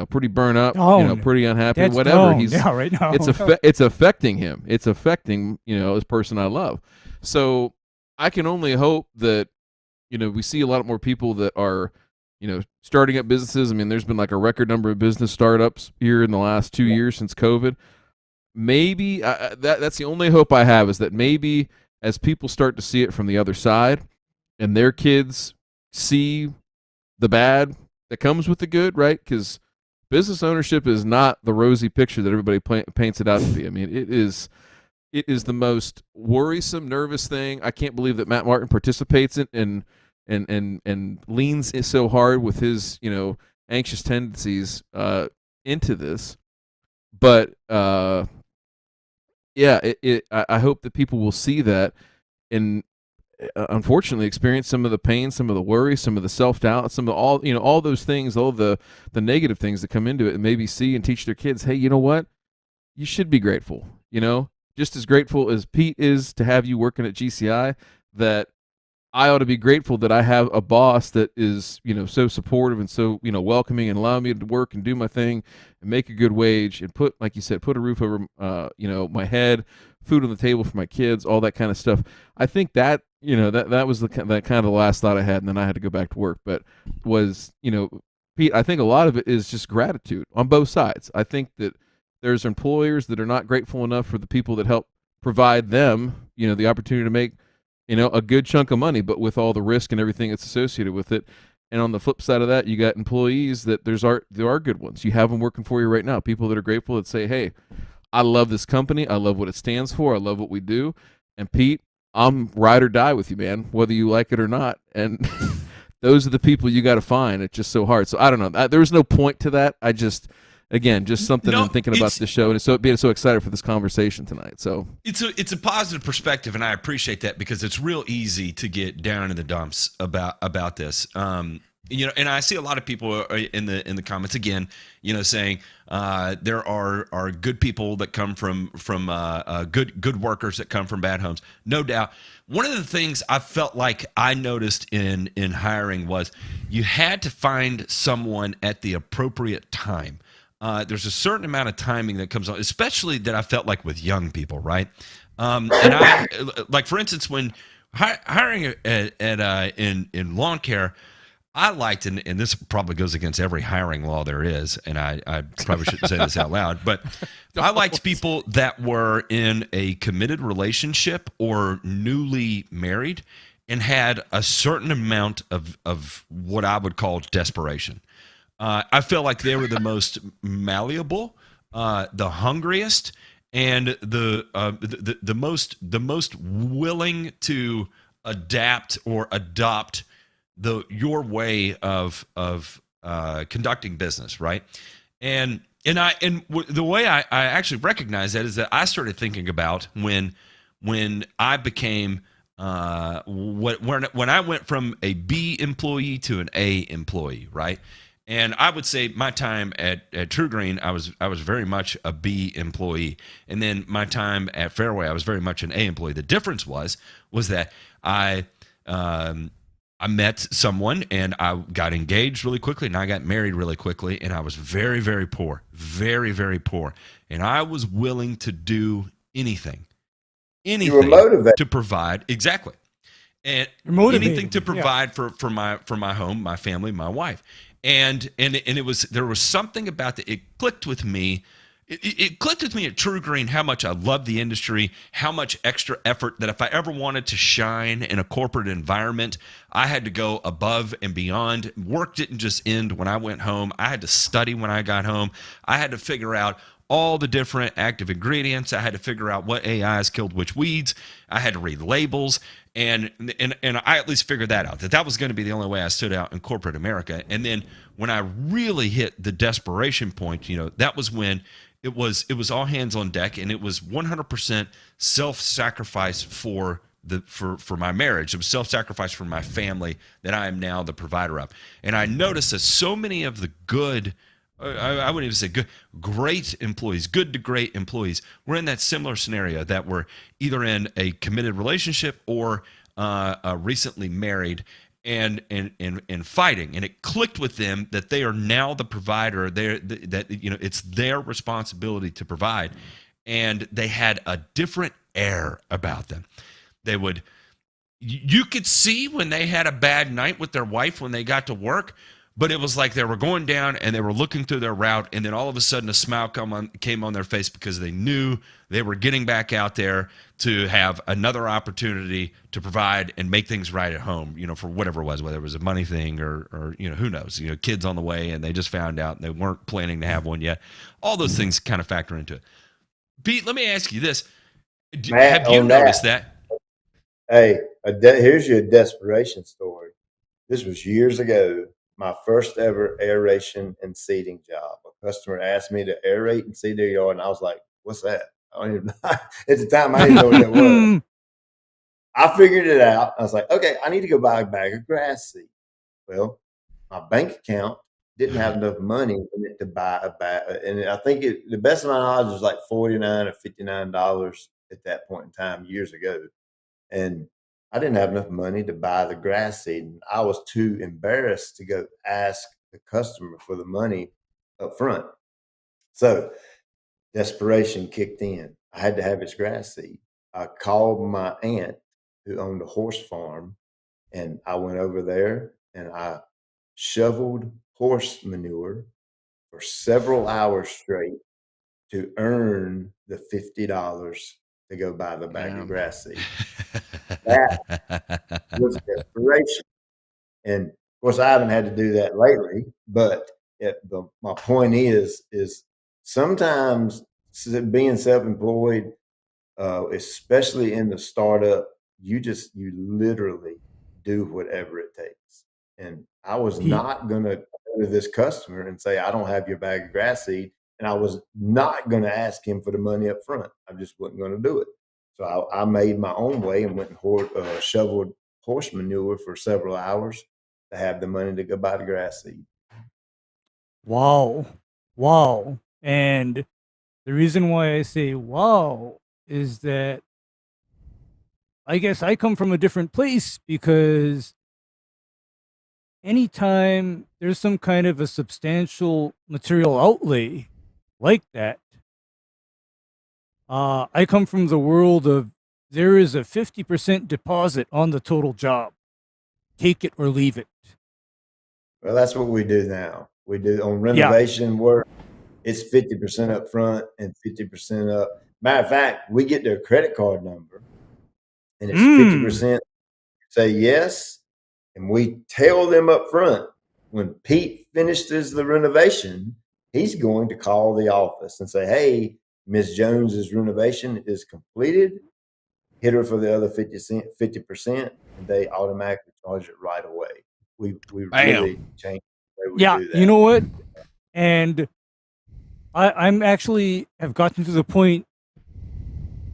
pretty burnt up, pretty unhappy, Dad's whatever. He's right now. It's affecting him. It's affecting, this person I love. So I can only hope that, we see a lot more people that are, starting up businesses. I mean, there's been like a record number of business startups here in the last 2 years since COVID. Maybe that's the only hope I have, is that maybe as people start to see it from the other side and their kids see the bad that comes with the good, right? Because business ownership is not the rosy picture that everybody paints it out to be. I mean, it is the most worrisome, nervous thing. I can't believe that Matt Martin participates in and leans so hard with his, anxious tendencies into this. But I hope that people will see that and unfortunately experience some of the pain, some of the worry, some of the self-doubt, some of all those things, all the negative things that come into it, and maybe see and teach their kids, hey, you know what? You should be grateful, just as grateful as Pete is to have you working at GCI, that I ought to be grateful that I have a boss that is, so supportive and so, welcoming and allow me to work and do my thing and make a good wage and put, like you said, put a roof over, my head, food on the table for my kids, all that kind of stuff. I think that, that was that kind of the last thought I had, and then I had to go back to work. But was, Pete, I think a lot of it is just gratitude on both sides. I think that there's employers that are not grateful enough for the people that help provide them, the opportunity to make, a good chunk of money, but with all the risk and everything that's associated with it. And on the flip side of that, you got employees that there are good ones. You have them working for you right now. People that are grateful that say, hey, I love this company. I love what it stands for. I love what we do. And Pete, I'm ride or die with you, man, whether you like it or not. And those are the people you got to find. It's just so hard. So I don't know. There was no point to that. I just, again, just something I'm thinking about this show, and so being so excited for this conversation tonight. So it's a positive perspective, and I appreciate that, because it's real easy to get down in the dumps about this. And I see a lot of people in the comments again, saying there are good people that come from good workers that come from bad homes. No doubt. One of the things I felt like I noticed in hiring was you had to find someone at the appropriate time. There's a certain amount of timing that comes on, especially that I felt like with young people, right? And I, like, for instance, when hiring in lawn care, I liked, and this probably goes against every hiring law there is, and I probably shouldn't say this out loud, but I liked people that were in a committed relationship or newly married, and had a certain amount of what I would call desperation. I feel like they were the most malleable, the hungriest, and the most willing to adapt or adopt your way of conducting business, right? The way I actually recognize that is that I started thinking about when I became when I went from a B employee to an A employee, right? And I would say my time at True Green, I was very much a B employee, and then my time at Fairway, I was very much an A employee. The difference was that I met someone and I got engaged really quickly and I got married really quickly, and I was very, very poor, very, very poor, and I was willing to do anything You were motivated. to provide exactly. And You're motivated, anything to provide for my home, my family, my wife, and it was, there was something about that. It clicked with me. It clicked with me at True Green how much I love the industry, how much extra effort that if I ever wanted to shine in a corporate environment, I had to go above and beyond. Work didn't just end when I went home. I had to study when I got home. I had to figure out all the different active ingredients. I had to figure out what AIs killed which weeds. I had to read labels, and I at least figured that out, that was going to be the only way I stood out in corporate America. And then when I really hit the desperation point, that was when it was all hands on deck, and it was 100% self-sacrifice for my marriage. It was self-sacrifice for my family that I am now the provider of. And I noticed that so many of the good, I wouldn't even say good, great employees, good to great employees, were in that similar scenario, that were either in a committed relationship or recently married, and fighting. And it clicked with them that they are now the provider. That it's their responsibility to provide, and they had a different air about them. You could see when they had a bad night with their wife when they got to work, but it was like they were going down and they were looking through their route, and then all of a sudden a smile came on their face, because they knew they were getting back out there to have another opportunity to provide and make things right at home, for whatever it was, whether it was a money thing or who knows, kids on the way and they just found out and they weren't planning to have one yet. All those things kind of factor into it. Pete, let me ask you this. Matt, have you noticed that? Hey, here's your desperation story. This was years ago. My first ever aeration and seeding job. A customer asked me to aerate and seed their yard, and I was like, "What's that?" I don't even know. At the time, I didn't know what that was. I figured it out. I was like, "Okay, I need to go buy a bag of grass seed." Well, my bank account didn't have enough money in it to buy a bag, and I think the best of my knowledge was like $49 or $59 at that point in time years ago, and I didn't have enough money to buy the grass seed, and I was too embarrassed to go ask the customer for the money up front. So desperation kicked in. I had to have his grass seed. I called my aunt who owned a horse farm, and I went over there and I shoveled horse manure for several hours straight to earn the $50 to go buy the bag of grass seed. That was desperation. And of course, I haven't had to do that lately, but my point is sometimes being self-employed, especially in the startup, you literally do whatever it takes. And I was not going to go to this customer and say, "I don't have your bag of grass seed." And I was not going to ask him for the money up front. I just wasn't going to do it. So I made my own way and went and shoveled horse manure for several hours to have the money to go buy the grass seed. Wow. And the reason why I say wow is that I guess I come from a different place, because anytime there's some kind of a substantial material outlay like that, I come from the world of there is a 50% deposit on the total job. Take it or leave it. Well, that's what we do now. We do on renovation work. It's 50% up front and 50% up. Matter of fact, we get their credit card number, and it's 50% say yes, and we tell them up front when Pete finishes the renovation, he's going to call the office and say, "Hey, Ms. Jones's renovation is completed. Hit her for the other 50%, and they automatically charge it right away." We Bam. really changed the way we Yeah, do that. you know what? And I'm actually have gotten to the point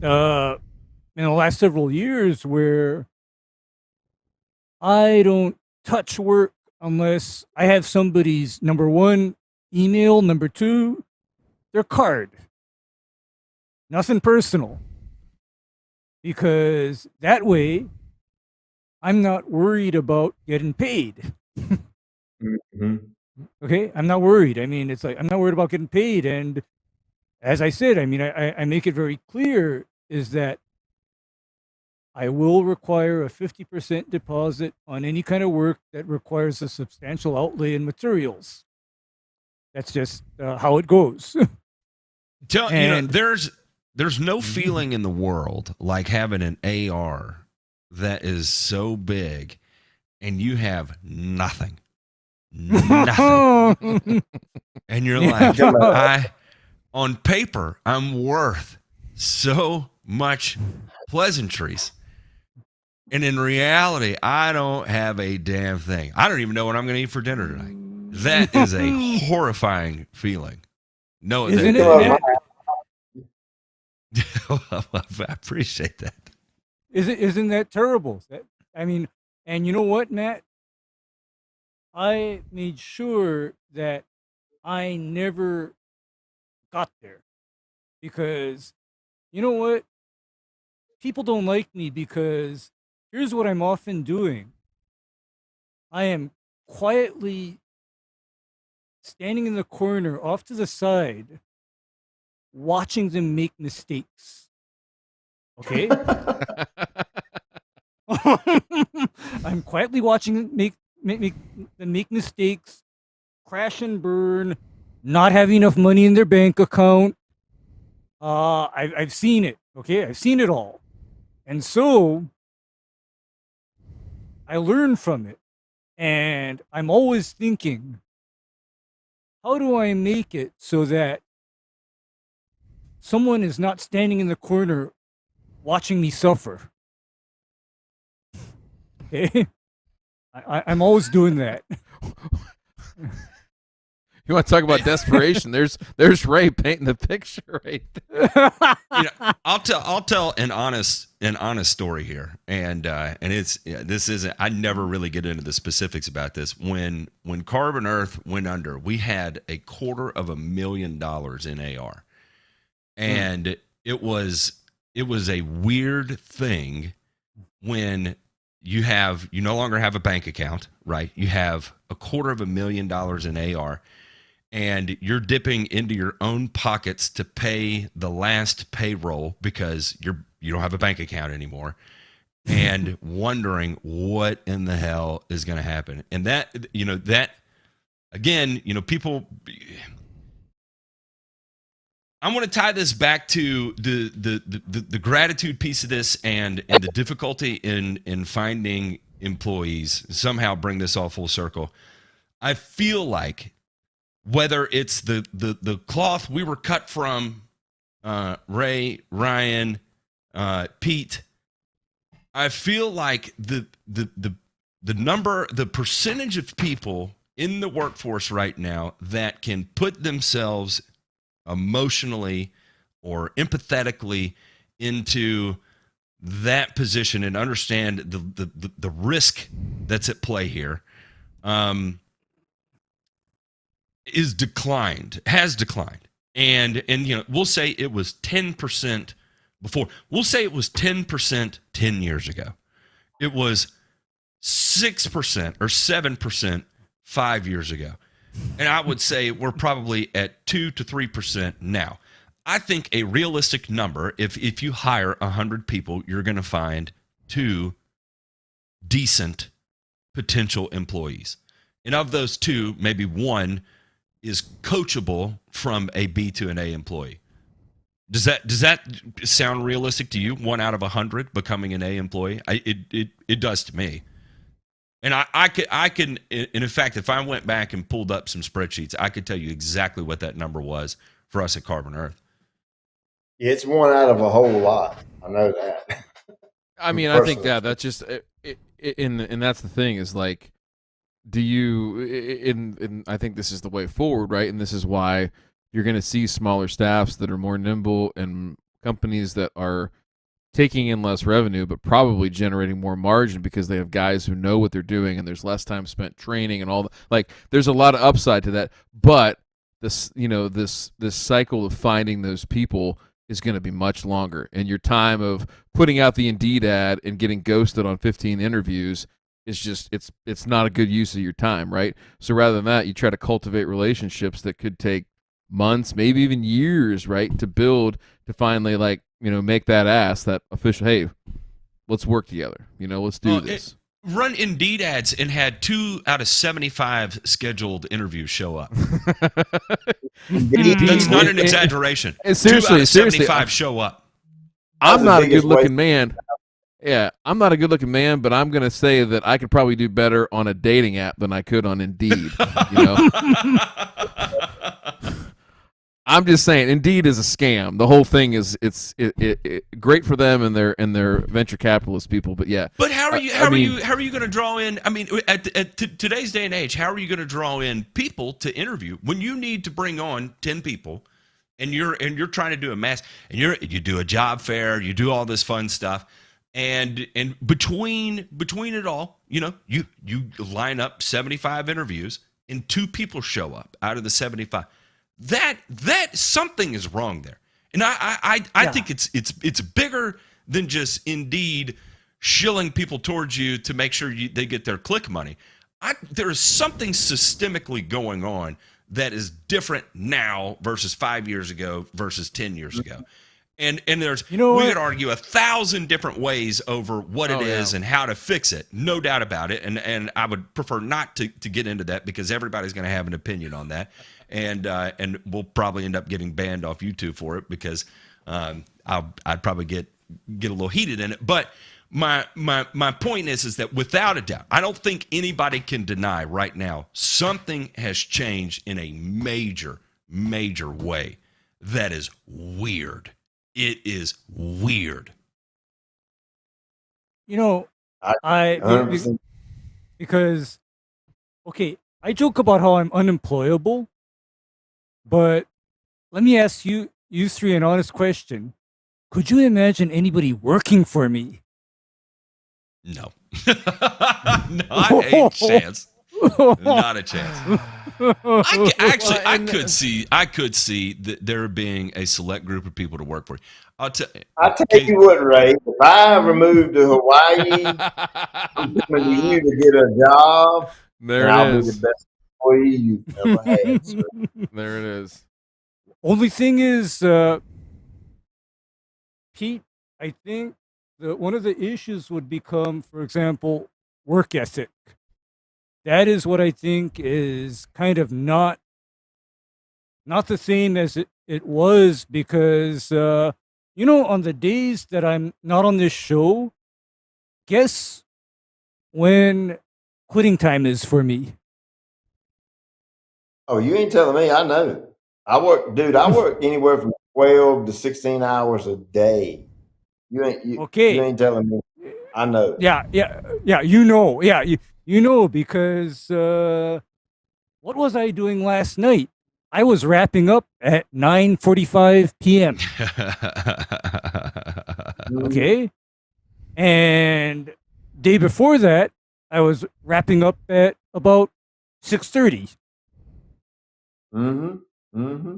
in the last several years where I don't touch work unless I have somebody's number one email, number two, their card. Nothing personal. Because that way I'm not worried about getting paid. Mhm. Okay? I'm not worried. I mean, it's like I'm not worried about getting paid. And as I said, I mean, I make it very clear is that I will require a 50% deposit on any kind of work that requires a substantial outlay in materials. That's just how it goes. And there's no feeling in the world like having an AR that is so big and you have nothing. Nothing. And you're like, on paper, I'm worth so much pleasantries. And in reality, I don't have a damn thing. I don't even know what I'm going to eat for dinner tonight. That is a horrifying feeling. No, Isn't it? I appreciate that. Isn't that terrible? I mean, and you know what, Matt? I made sure that I never got there because you know what? People don't like me because here's what I'm often doing. I am quietly standing in the corner off to the side watching them make mistakes. Okay? I'm quietly watching them make mistakes, crash and burn, not having enough money in their bank account. I've seen it. Okay, I've seen it all, and so I learn from it. And I'm always thinking, how do I make it so that someone is not standing in the corner watching me suffer? Okay, I'm always doing that. You want to talk about desperation? There's Ray painting the picture right there. I'll tell an honest story here, and this isn't. I never really get into the specifics about this. When Carbon Earth went under, we had $250,000 in AR, and it was a weird thing when you no longer have a bank account, right? You have $250,000 in AR. And you're dipping into your own pockets to pay the last payroll because you don't have a bank account anymore, and wondering what in the hell is going to happen. And that again, people. I want to tie this back to the gratitude piece of this and the difficulty in finding employees. Somehow bring this all full circle. I feel like, whether it's the cloth we were cut from, Ray, Ryan, Pete, I feel like the percentage of people in the workforce right now that can put themselves emotionally or empathetically into that position and understand the risk that's at play here, has declined. And we'll say it was 10% before. We'll say it was 10% 10 years ago. It was 6% or 7% 5 years ago. And I would say we're probably at 2 to 3% now. I think a realistic number, if you hire 100 people, you're going to find 2 decent potential employees. And of those 2, maybe 1 is coachable from a B to an A employee. Does that sound realistic to you? 1 out of 100 becoming an A employee? It does to me. And I can, and in fact, if I went back and pulled up some spreadsheets, I could tell you exactly what that number was for us at Carbon Earth. It's 1 out of a whole lot. I know that. I mean, I think that's just and that's the thing is like, do you? And I think this is the way forward, right? And this is why you're going to see smaller staffs that are more nimble and companies that are taking in less revenue, but probably generating more margin because they have guys who know what they're doing, and there's less time spent training and all that. Like, there's a lot of upside to that, but this cycle of finding those people is going to be much longer, and your time of putting out the Indeed ad and getting ghosted on 15 interviews is just it's not a good use of your time, right? So rather than that, you try to cultivate relationships that could take months, maybe even years, right, to build, to finally, like, make that that official, hey, let's work together, let's do this. Run Indeed ads and had 2 out of 75 scheduled interviews show up. That's not an exaggeration. Seriously, 2 out of 75 show up. I'm not a good-looking man. Yeah, I'm not a good-looking man, but I'm going to say that I could probably do better on a dating app than I could on Indeed, I'm just saying, Indeed is a scam. The whole thing is it's great for them and their venture capitalist people, but yeah. But how are you going to draw in? I mean, at today's day and age, how are you going to draw in people to interview when you need to bring on 10 people, and you're trying to do a mass, and you do a job fair, you do all this fun stuff, and between it all, you line up 75 interviews, and 2 people show up out of the 75. That something is wrong there, and I think it's bigger than just Indeed shilling people towards you to make sure they get their click money. There is something systemically going on that is different now versus 5 years ago versus 10 years ago, and there's we could argue 1,000 different ways over what it is and how to fix it, no doubt about it, and I would prefer not to get into that because everybody's going to have an opinion on that. And we'll probably end up getting banned off YouTube for it because I'd probably get a little heated in it. But my point is that without a doubt, I don't think anybody can deny right now something has changed in a major way that is weird. It is weird. Because I joke about how I'm unemployable. But let me ask you three an honest question. Could you imagine anybody working for me? No. Not a chance. Not a chance. I could see that there being a select group of people to work for you. I'll tell you what, Ray. If I ever move to Hawaii, I'm coming to you to get a job. There I'll it is. be the best employee you've ever had. So. There it is. Only thing is, Pete, I think one of the issues would become, for example, work ethic. That is what I think is kind of not the same as it was because, on the days that I'm not on this show, guess when quitting time is for me. Oh, you ain't telling me. I know. I work anywhere from 12 to 16 hours a day. You ain't telling me. I know. Yeah. Because what was I doing last night? I was wrapping up at 9:45 p.m. Okay, and day before that, I was wrapping up at about 6:30.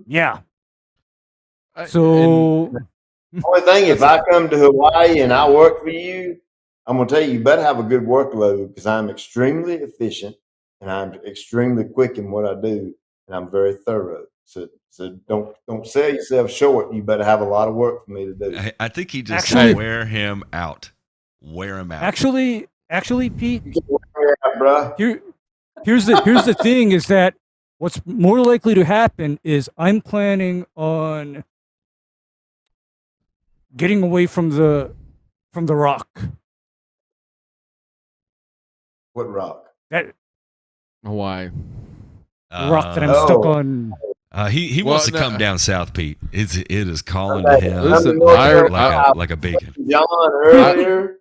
Yeah. So the only thing, if I come to Hawaii and I work for you, I'm gonna tell you, you better have a good workload because I'm extremely efficient and I'm extremely quick in what I do, and I'm very thorough. So don't sell yourself short. You better have a lot of work for me to do. I think he just said wear him out. Wear him out. Actually, Pete, bro. Here's the thing: is that what's more likely to happen is I'm planning on getting away from the rock. What rock? That Why? rock that I'm stuck Oh. on. He Well, wants to no, come down south, Pete. It is calling to Okay, him Listen, like a beacon. John earlier.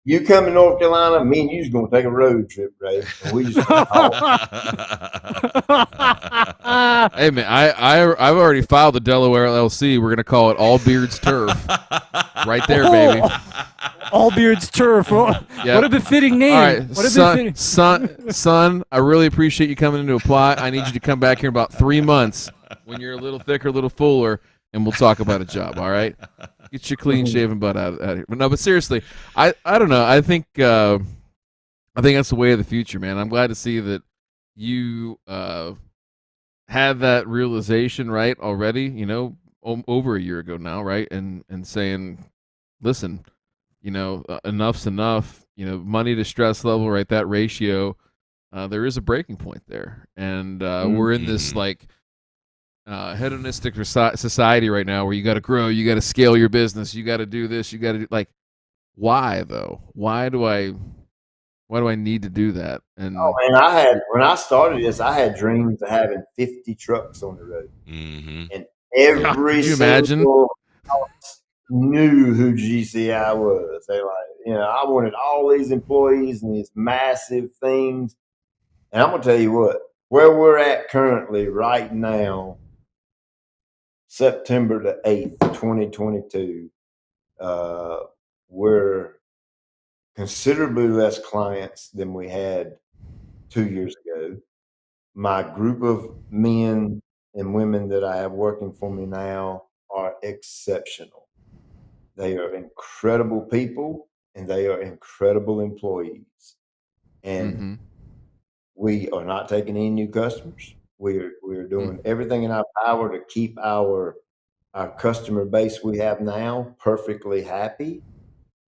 You come to North Carolina, me and you's gonna take a road trip, Ray, and we just gonna talk. Hey man, I've already filed the Delaware LLC. We're gonna call it All Beards Turf. Right there, baby. All Beards Turf. What a befitting name. All right, What a befitting. son, I really appreciate you coming in to apply. I need you to come back here in about 3 months when you're a little thicker, a little fuller, and we'll talk about a job. All right, get your clean shaven butt out of here. But seriously, I don't know. I think that's the way of the future, man. I'm glad to see that you had that realization right already. You know, over a year ago now, right? And saying, listen, you know, enough's enough. You know, money to stress level, right? That ratio, there is a breaking point there, and we're in this like hedonistic society right now where you got to grow, you got to scale your business, you got to do this, you got to do like. Why though? Why do I need to do that? And Oh man, when I started this, I had dreams of having 50 trucks on the road, and every Could you imagine? single house knew who GCI was. They I wanted all these employees and these massive things. And I'm gonna tell you what, where we're at currently, right now, September the 8th, 2022, we're considerably less clients than we had 2 years ago. My group of men and women that I have working for me now are exceptional. They are incredible people and they are incredible employees. And we are not taking any new customers. We are doing everything in our power to keep our customer base we have now perfectly happy.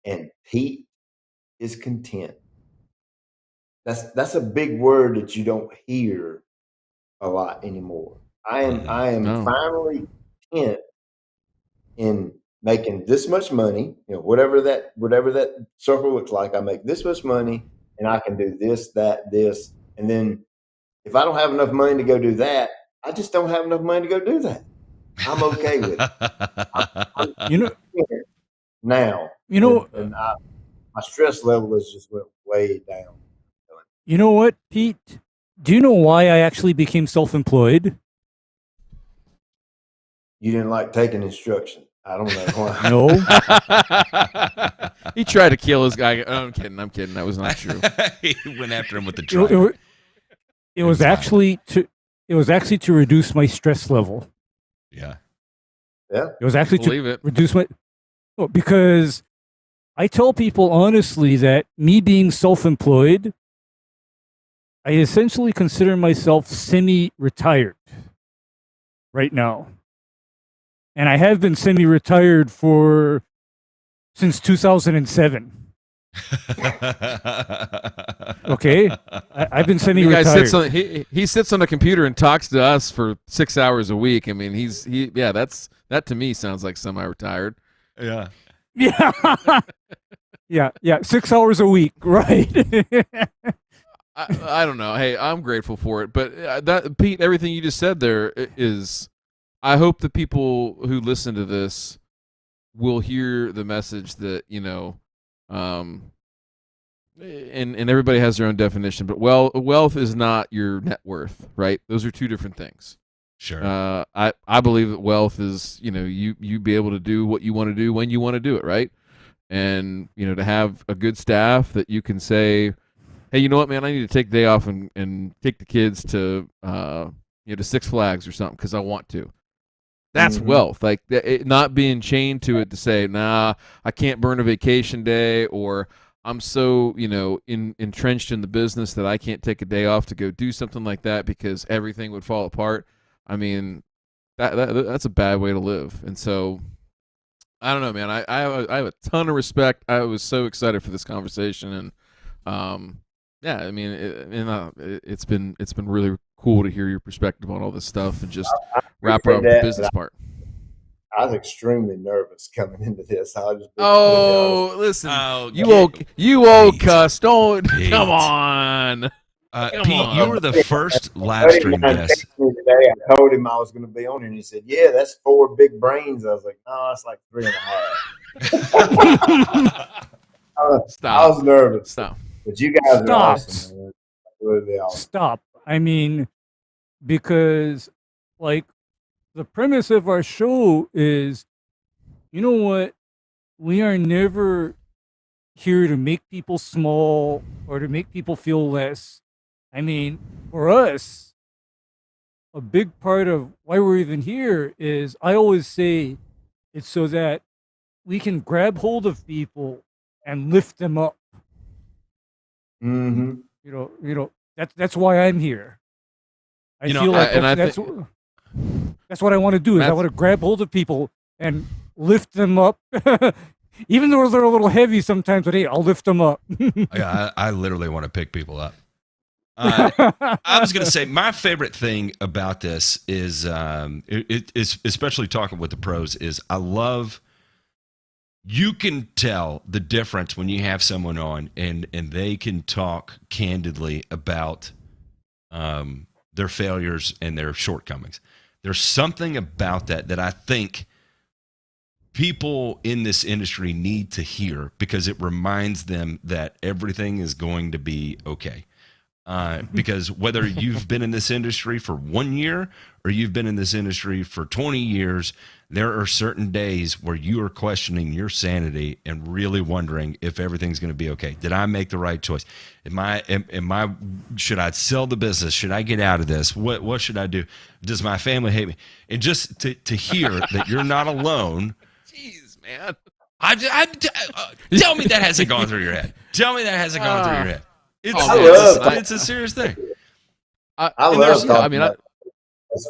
And Pete is content. That's a big word that you don't hear a lot anymore. I am finally content in making this much money, whatever that circle looks like. I make this much money and I can do this, that, this. And then if I don't have enough money to go do that, I just don't have enough money to go do that. I'm okay with it. Now, my stress level has just went way down. You know what, Pete? Do you know why I actually became self-employed? You didn't like taking instruction. I don't know why. No. He tried to kill his guy. Oh, I'm kidding. That was not true. He went after him with the truck. It was actually to reduce my stress level. Yeah. Yeah. It was actually reduce my because I tell people honestly that me being self-employed, I essentially consider myself semi-retired right now. And I have been semi-retired since 2007. Okay, I've been semi-retired. He sits on a computer and talks to us for 6 hours a week. I mean, that to me sounds like semi-retired. Yeah. Yeah. 6 hours a week, right? I don't know. Hey, I'm grateful for it, but Pete, everything you just said there is. I hope the people who listen to this will hear the message that, and everybody has their own definition, but wealth is not your net worth, right? Those are two different things. Sure. I believe that wealth is, you be able to do what you want to do when you want to do it, right? And, to have a good staff that you can say, hey, you know what, man, I need to take the day off and take the kids to, to Six Flags or something because I want to. That's wealth. Like not being chained to it to say, nah, I can't burn a vacation day, or I'm so, entrenched in the business that I can't take a day off to go do something like that because everything would fall apart. I mean, that's a bad way to live. And so, I don't know, man. I have a ton of respect. I was so excited for this conversation, and yeah, I mean, it's been really cool to hear your perspective on all this stuff and just wrap around the business part. I was extremely nervous coming into this. I'll just be Oh, listen, Oh, you old Pete. cuss. Don't Pete. come on. Pete, on. you were the first live buddy of stream mine guest. texted me today. I told him I was going to be on here, and he said, "Yeah, that's 4 big brains." I was like, "No, that's like 3.5." I Stop. was nervous, Stop. but you guys are Stop. awesome, man. Really awesome. Stop. I mean, because like the premise of our show is, you know what? We are never here to make people small or to make people feel less. I mean, for us, a big part of why we're even here is I always say it's so that we can grab hold of people and lift them up. Mm-hmm. That's why I'm here. I You know, feel like and I that's what I want to do. Is I That's- want to grab hold of people and lift them up, even though they're a little heavy sometimes. But hey, I'll lift them up. I literally want to pick people up. I was going to say my favorite thing about this is, especially talking with the pros, is I love. You can tell the difference when you have someone on and they can talk candidly about their failures and their shortcomings. There's something about that I think people in this industry need to hear because it reminds them that everything is going to be okay. Because whether you've been in this industry for 1 year or you've been in this industry for 20 years, there are certain days where you are questioning your sanity and really wondering if everything's going to be okay. Did I make the right choice? Should I sell the business? Should I get out of this? What should I do? Does my family hate me? And just to hear that you're not alone. Jeez, man. Tell me that hasn't gone through your head. Tell me that hasn't gone through your head. It's a serious thing. I love talking about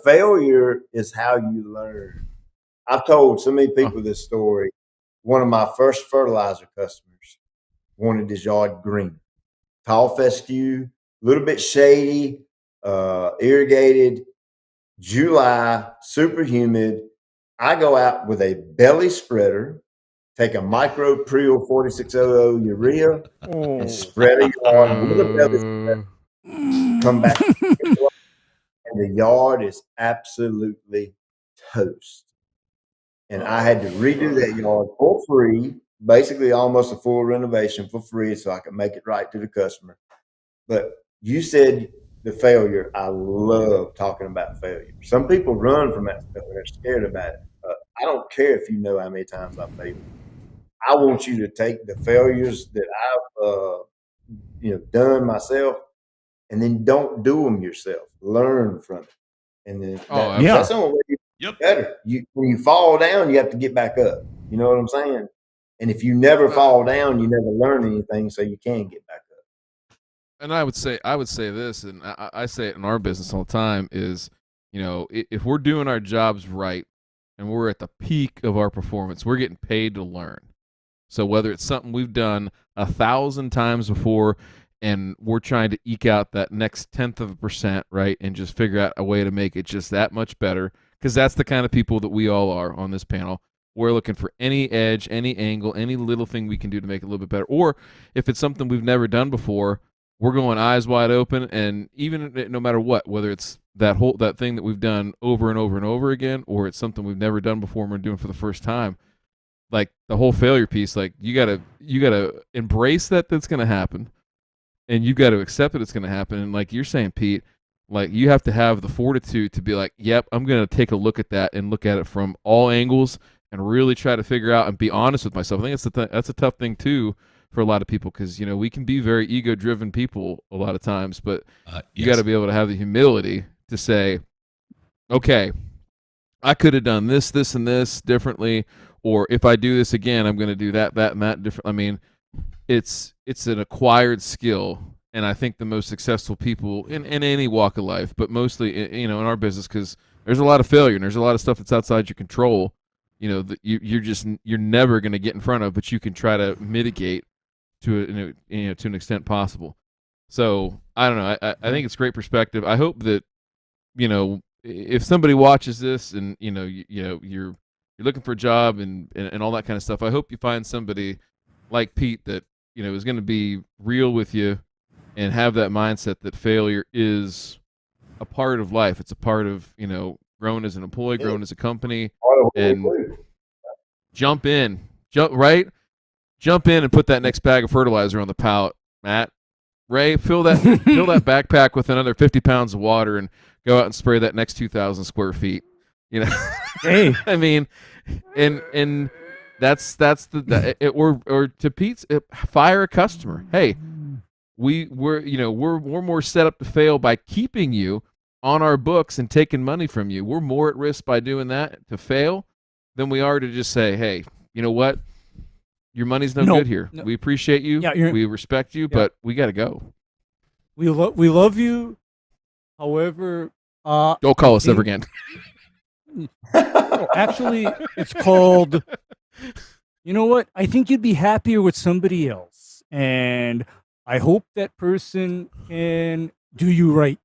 failure is how you learn. I've told so many people this story. One of my first fertilizer customers wanted his yard green, tall fescue, a little bit shady, irrigated, July, super humid. I go out with a belly spreader, take a micro Preel 4600 urea, and spread a yard with a belly spreader. Come back, and the yard is absolutely toast. And I had to redo that yard for free, basically almost a full renovation for free, so I could make it right to the customer. But you said the failure. I love talking about failure. Some people run from that stuff and they're scared about it. I don't care if you know how many times I failed. I want you to take the failures that I've done myself, and then don't do them yourself. Learn from it, and then that's the only way you get better. When you fall down, you have to get back up. You know what I'm saying? And if you never fall down, you never learn anything, so you can get back up. And I would say this, and I say it in our business all the time, is, if we're doing our jobs right and we're at the peak of our performance, we're getting paid to learn. So whether it's something we've done 1,000 times before and we're trying to eke out that next 0.1%, right, and just figure out a way to make it just that much better, because that's the kind of people that we all are on this panel. We're looking for any edge, any angle, any little thing we can do to make it a little bit better. Or if it's something we've never done before, we're going eyes wide open, and even no matter what, whether it's that thing that we've done over and over and over again, or it's something we've never done before and we're doing for the first time, like the whole failure piece, like you gotta embrace that's gonna happen, and you got to accept that it's gonna happen. And like you're saying, Pete, like you have to have the fortitude to be like, yep, I'm gonna take a look at that and look at it from all angles and really try to figure out and be honest with myself. I think that's a tough thing too for a lot of people, because we can be very ego-driven people a lot of times, but you got to be able to have the humility to say, okay, I could have done this, and this differently, or if I do this again, I'm going to do that, and that different. I mean, it's an acquired skill, and I think the most successful people in any walk of life, but mostly in our business, because there's a lot of failure and there's a lot of stuff that's outside your control. That you're never going to get in front of, but you can try to mitigate to an extent possible. So I don't know. I think it's great perspective. I hope that if somebody watches this and you're you're looking for a job and all that kind of stuff, I hope you find somebody like Pete that is going to be real with you and have that mindset that failure is a part of life. It's a part of growing as an employee, growing as a company, and jump in and put that next bag of fertilizer on the pallet, Matt. Ray, fill that backpack with another 50 pounds of water and go out and spray that next 2,000 square feet. Hey, I mean, and that's or to Pete's, fire a customer. Hey, we're more set up to fail by keeping you on our books and taking money from you. We're more at risk by doing that to fail than we are to just say, hey, you know what? Your money's no good here. No. We appreciate you. Yeah, we respect you, but we got to go. We love you. However, don't call us ever again. Actually, it's called, you know what? I think you'd be happier with somebody else. And I hope that person can do you right.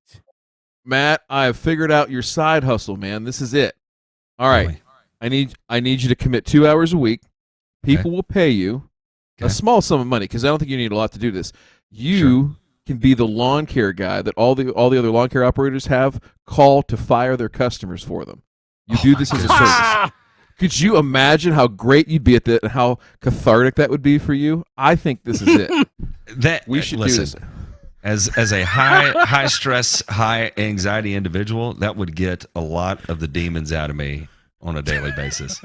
Matt, I have figured out your side hustle, man. This is it. All right. I need you to commit 2 hours a week. People will pay you a small sum of money because I don't think you need a lot to do this. You can be the lawn care guy that all the other lawn care operators have call to fire their customers for them. You do this as a service. Could you imagine how great you'd be at that and how cathartic that would be for you? I think this is it. We should do this. As a high stress, high anxiety individual, that would get a lot of the demons out of me on a daily basis.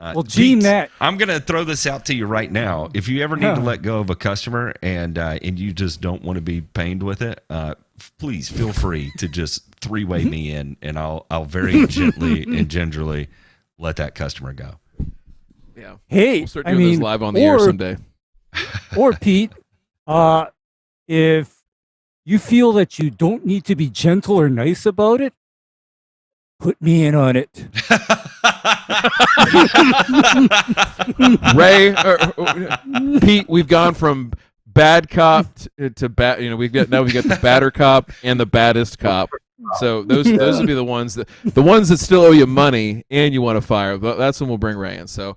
Well, gee, Matt, I'm going to throw this out to you right now. If you ever need to let go of a customer and you just don't want to be pained with it, please feel free to just three-way me in, and I'll very gently and gingerly let that customer go. Yeah. Hey, we'll start doing those live on the air someday. Or Pete, if you feel that you don't need to be gentle or nice about it, put me in on it. Ray, Pete, we've gone from bad cop to bad. We've got the badder cop and the baddest cop. So those would be the ones that still owe you money and you want to fire. That's when we'll bring Ray in. So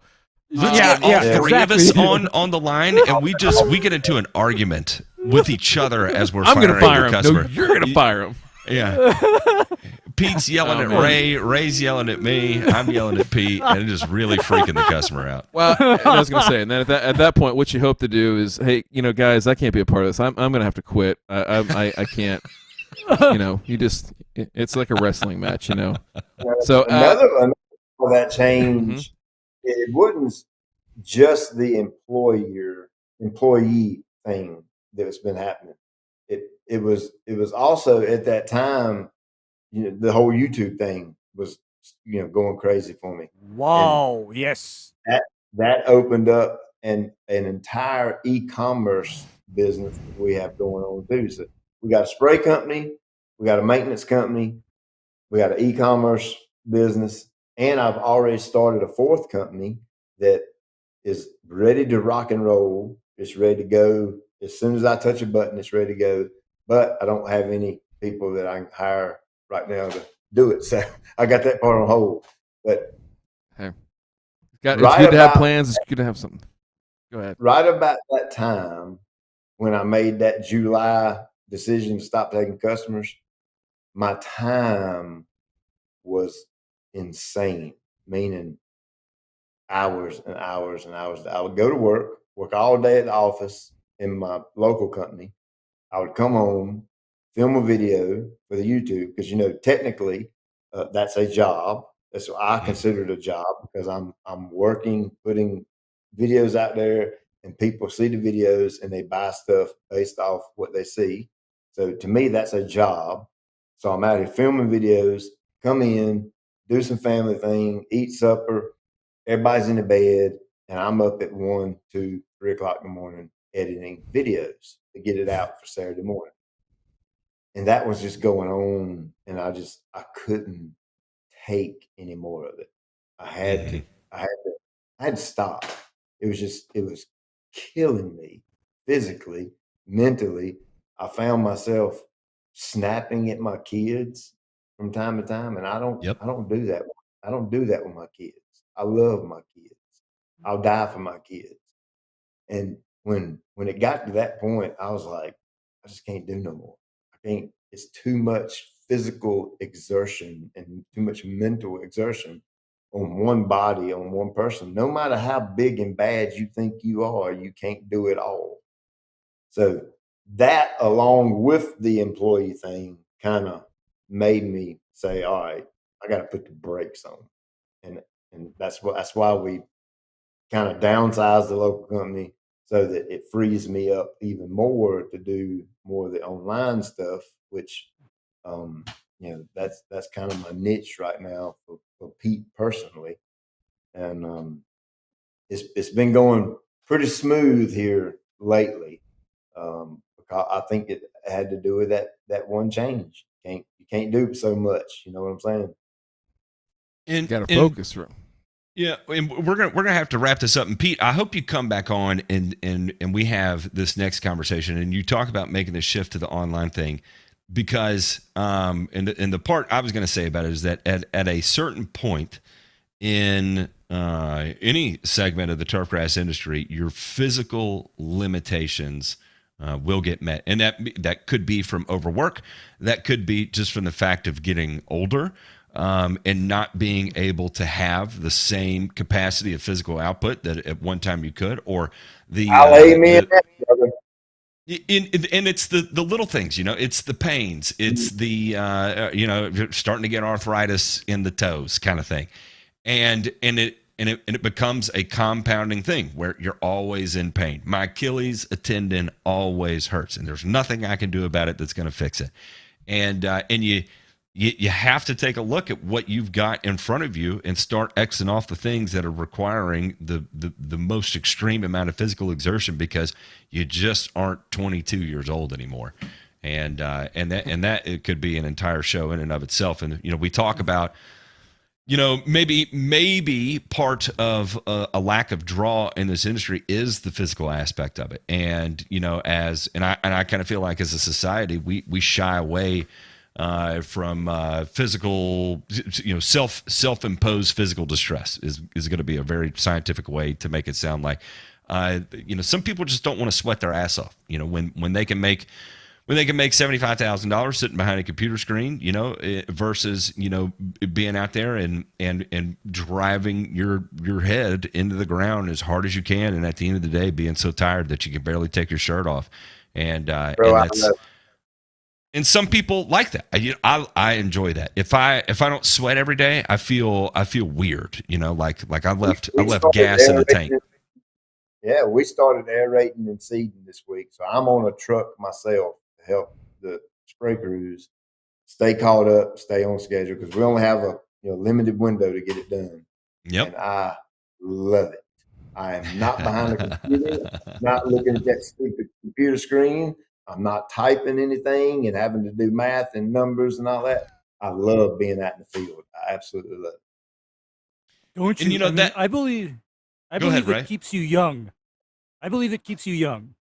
let's get all three of us on the line, and we get into an argument with each other as we're firing fire your customer. No, you're gonna fire him. Yeah. Pete's yelling at Ray, Ray's yelling at me, I'm yelling at Pete, and just really freaking the customer out. Well, I was going to say, and then at that point, what you hope to do is, hey, guys, I can't be a part of this. I'm going to have to quit. I can't. It's like a wrestling match, So another that change, it wasn't just the employee thing that's been happening. It was also at that time, the whole YouTube thing was, going crazy for me. Wow. And yes. That opened up an entire e-commerce business that we have going on too. So we got a spray company, we got a maintenance company, we got an e-commerce business, and I've already started a fourth company that is ready to rock and roll. It's ready to go. As soon as I touch a button, it's ready to go. But I don't have any people that I can hire right now to do it. So I got that part on hold. But it's good to have plans. It's good to have something. Go ahead. Right about that time when I made that July decision to stop taking customers, my time was insane, meaning hours and hours and hours. I would go to work all day at the office in my local company. I would come home, film a video for the YouTube because technically that's a job. That's what I consider it a job because I'm working, putting videos out there, and people see the videos and they buy stuff based off what they see. So to me, that's a job. So I'm out here filming videos, come in, do some family thing, eat supper. Everybody's in the bed, and I'm up at 1, 2, 3 o'clock in the morning editing videos to get it out for Saturday morning. And that was just going on, and I couldn't take any more of it. I had to stop. It was killing me physically, mentally. I found myself snapping at my kids from time to time, and I don't do that. I don't do that with my kids. I love my kids. I'll die for my kids. And when it got to that point, I was like, I just can't do no more. I can't. It's too much physical exertion and too much mental exertion on one body, on one person. No matter how big and bad you think you are, you can't do it all. So that, along with the employee thing, kind of made me say, all right, I got to put the brakes on. And that's why we kind of downsized the local company so that it frees me up even more to do more of the online stuff, which that's kind of my niche right now for Pete personally. And it's been going pretty smooth here lately. Because I think it had to do with that one change. You can't do so much. You know what I'm saying? And Got to focus, bro. Yeah, and we're gonna have to wrap this up. And Pete, I hope you come back on and we have this next conversation and you talk about making the shift to the online thing, because and the part I was gonna say about it is that at a certain point in any segment of the turfgrass industry, your physical limitations will get met, and that could be from overwork, that could be just from the fact of getting older. And not being able to have the same capacity of physical output that at one time you could, or amen, brother. And it's the little things, it's the pains, it's the starting to get arthritis in the toes kind of thing, and it becomes a compounding thing where you're always in pain. My Achilles tendon always hurts, and there's nothing I can do about it that's going to fix it, and you have to take a look at what you've got in front of you and start Xing off the things that are requiring the most extreme amount of physical exertion, because you just aren't 22 years old anymore. And that it could be an entire show in and of itself. And, we talk about, maybe part of a lack of draw in this industry is the physical aspect of it. And, I kind of feel like as a society, we shy away from physical, self-imposed physical distress is going to be a very scientific way to make it sound like, some people just don't want to sweat their ass off, when they can make $75,000 sitting behind a computer screen, versus, being out there and driving your head into the ground as hard as you can. And at the end of the day, being so tired that you can barely take your shirt off. And some people like that. I enjoy that. If I don't sweat every day, I feel weird. Like I left gas in the tank. Yeah, we started aerating and seeding this week, so I'm on a truck myself to help the spray crews stay caught up, stay on schedule, because we only have a limited window to get it done. Yep, and I love it. I am not behind the computer, not looking at that stupid computer screen. I'm not typing anything and having to do math and numbers and all that. I love being out in the field. I absolutely love it. Don't you? I believe it keeps you young. I believe it keeps you young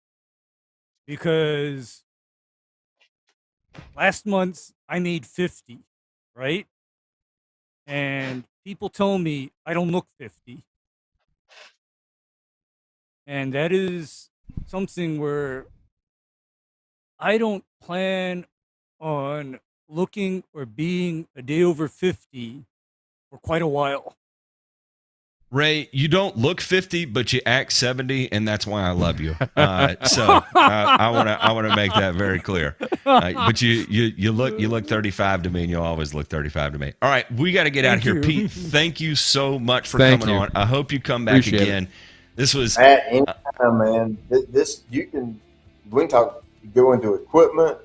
because last month I made 50, right? And people tell me I don't look 50. And that is something where I don't plan on looking or being a day over 50 for quite a while. Ray, you don't look 50, but you act 70, and that's why I love you. So I want to make that very clear. But you look 35 to me, and you'll always look 35 to me. All right, we got to get out of here, Pete. Thank you so much for coming on. I hope you come back again. This was anytime, man. This we can talk. Go into equipment.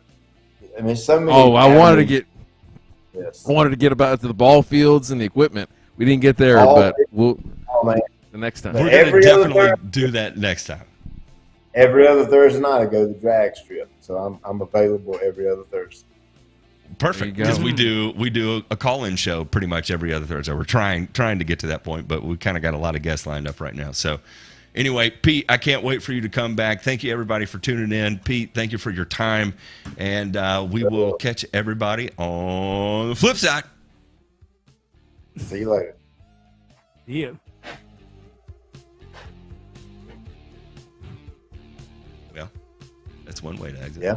I mean, so many. I wanted to get about to the ball fields and the equipment. We didn't get there, but we'll the next time. We're going to definitely do that next time. Every other Thursday night, I go to the drag strip, so I'm available every other Thursday. Perfect, because we do a call-in show pretty much every other Thursday. We're trying to get to that point, but we kind of got a lot of guests lined up right now. So, anyway, Pete, I can't wait for you to come back. Thank you, everybody, for tuning in. Pete, thank you for your time, and we will catch everybody on the flip side. See you later. Yeah. Well, that's one way to exit. Yeah.